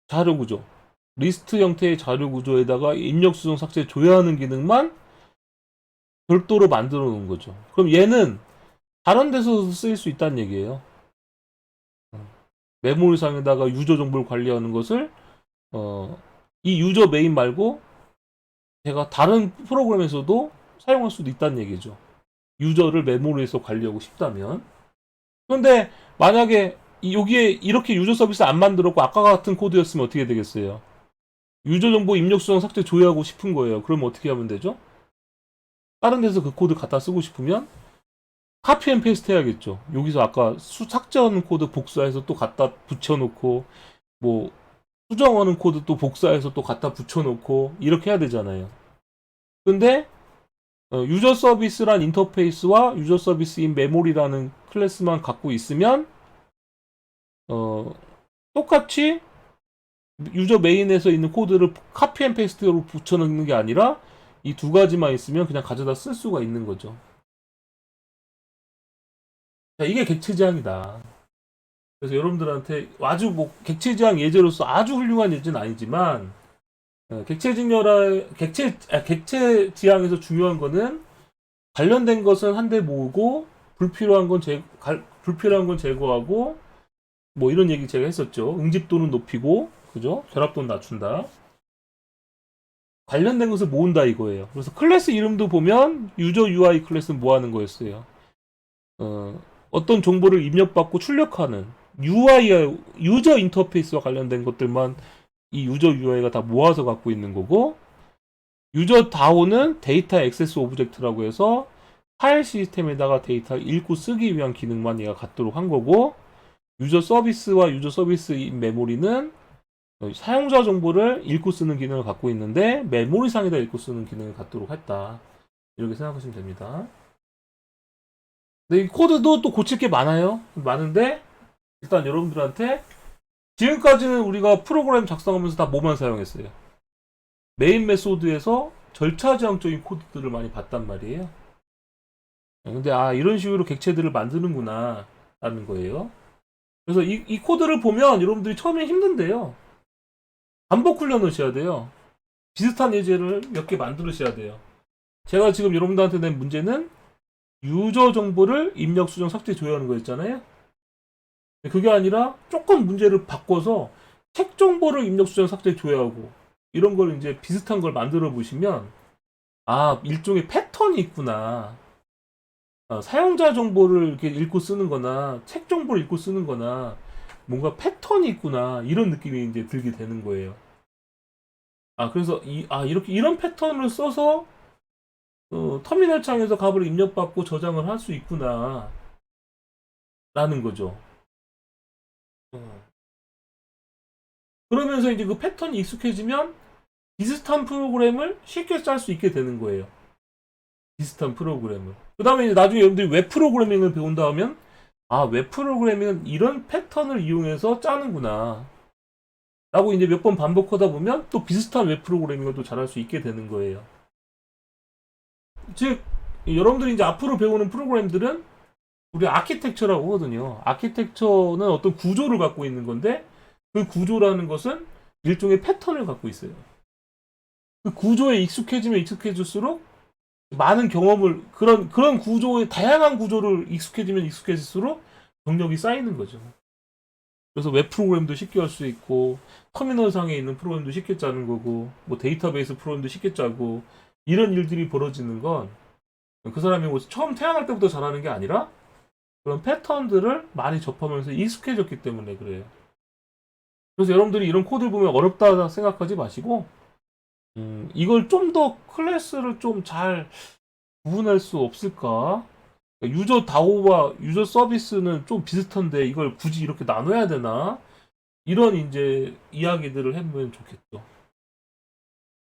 자료 구조. 리스트 형태의 자료 구조에다가 입력 수정 삭제 조회하는 기능만 별도로 만들어 놓은 거죠. 그럼 얘는 다른 데서도 쓰일 수 있다는 얘기예요. 메모리상에다가 유저 정보를 관리하는 것을 이 유저 메인 말고 제가 다른 프로그램에서도 사용할 수도 있다는 얘기죠. 유저를 메모리에서 관리하고 싶다면. 그런데 만약에 여기에 이렇게 유저 서비스 안 만들었고 아까 같은 코드였으면 어떻게 되겠어요? 유저 정보 입력 수정 삭제 조회하고 싶은 거예요. 그럼 어떻게 하면 되죠? 다른 데서 그 코드 갖다 쓰고 싶으면 카피 앤 페이스트 해야겠죠. 여기서 아까 삭제하는 코드 복사해서 또 갖다 붙여놓고 뭐 수정하는 코드 또 복사해서 또 갖다 붙여놓고 이렇게 해야 되잖아요. 근데 유저 서비스란 인터페이스와 유저 서비스인 메모리라는 클래스만 갖고 있으면 똑같이 유저 메인에서 있는 코드를 카피 앤 페이스트로 붙여넣는 게 아니라 이 두 가지만 있으면 그냥 가져다 쓸 수가 있는 거죠. 자, 이게 객체 지향이다. 그래서 여러분들한테 아주 객체 지향 예제로서 아주 훌륭한 예제는 아니지만 객체 지향에서 중요한 거는 관련된 것은 한데 모으고 불필요한 건 제거하고 뭐 이런 얘기 제가 했었죠. 응집도는 높이고 그죠? 결합도는 낮춘다. 관련된 것을 모은다 이거예요. 그래서 클래스 이름도 보면 유저 UI 클래스는 뭐 하는 거였어요. 어떤 정보를 입력받고 출력하는 UI, 유저 인터페이스와 관련된 것들만 이 유저 UI가 다 모아서 갖고 있는 거고, 유저 DAO는 데이터 액세스 오브젝트라고 해서 파일 시스템에다가 데이터 읽고 쓰기 위한 기능만 얘가 갖도록 한 거고, 유저 서비스와 유저 서비스 메모리는 사용자 정보를 읽고 쓰는 기능을 갖고 있는데 메모리상에다 읽고 쓰는 기능을 갖도록 했다. 이렇게 생각하시면 됩니다. 근데 이 코드도 또 고칠 게 많은데 일단 여러분들한테 지금까지는 우리가 프로그램 작성하면서 다 뭐만 사용했어요? 메인 메소드에서 절차지향적인 코드들을 많이 봤단 말이에요. 근데 이런 식으로 객체들을 만드는구나 라는 거예요. 그래서 이 코드를 보면 여러분들이 처음에 힘든데요. 반복 훈련하셔야 돼요. 비슷한 예제를 몇 개 만들으셔야 돼요. 제가 지금 여러분들한테 낸 문제는 유저 정보를 입력, 수정, 삭제, 조회하는 거였잖아요. 그게 아니라 조금 문제를 바꿔서 책 정보를 입력, 수정, 삭제, 조회하고 이런 걸 이제 비슷한 걸 만들어 보시면 일종의 패턴이 있구나. 사용자 정보를 이렇게 읽고 쓰는 거나 책 정보를 읽고 쓰는 거나 뭔가 패턴이 있구나. 이런 느낌이 이제 들게 되는 거예요. 그래서 이렇게 이런 패턴을 써서 터미널 창에서 값을 입력받고 저장을 할 수 있구나 라는 거죠. 그러면서 이제 그 패턴이 익숙해지면 비슷한 프로그램을 쉽게 짤 수 있게 되는 거예요. 비슷한 프로그램을. 그 다음에 이제 나중에 여러분들이 웹 프로그래밍을 배운다 하면 웹 프로그래밍은 이런 패턴을 이용해서 짜는구나 라고 이제 몇 번 반복하다 보면 또 비슷한 웹 프로그래밍을 또 잘할 수 있게 되는 거예요. 즉 여러분들이 이제 앞으로 배우는 프로그램들은 우리 아키텍처라고 하거든요. 아키텍처는 어떤 구조를 갖고 있는 건데 그 구조라는 것은 일종의 패턴을 갖고 있어요. 그 구조에 익숙해지면 익숙해질수록 많은 경험을 그런 구조의 다양한 구조를 익숙해지면 익숙해질수록 경력이 쌓이는 거죠. 그래서 웹 프로그램도 쉽게 할 수 있고 터미널상에 있는 프로그램도 쉽게 짜는 거고 뭐 데이터베이스 프로그램도 쉽게 짜고 이런 일들이 벌어지는 건 그 사람이 뭐 처음 태어날 때부터 잘하는 게 아니라 그런 패턴들을 많이 접하면서 익숙해졌기 때문에 그래요. 그래서 여러분들이 이런 코드를 보면 어렵다 생각하지 마시고 이걸 좀 더 클래스를 좀 잘 구분할 수 없을까? 유저 다오와 유저 서비스는 좀 비슷한데 이걸 굳이 이렇게 나눠야 되나? 이런 이제 이야기들을 해보면 좋겠죠.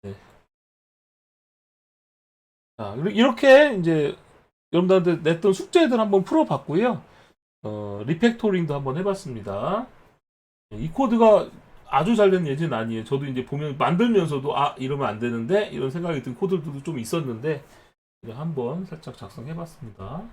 네. 자, 이렇게 이제 여러분들한테 냈던 숙제들 한번 풀어봤고요. 리팩토링도 한번 해봤습니다. 이 코드가 아주 잘 된 예제는 아니에요. 저도 이제 보면 만들면서도 이러면 안 되는데 이런 생각이 든 코드들도 좀 있었는데 한번 살짝 작성해봤습니다.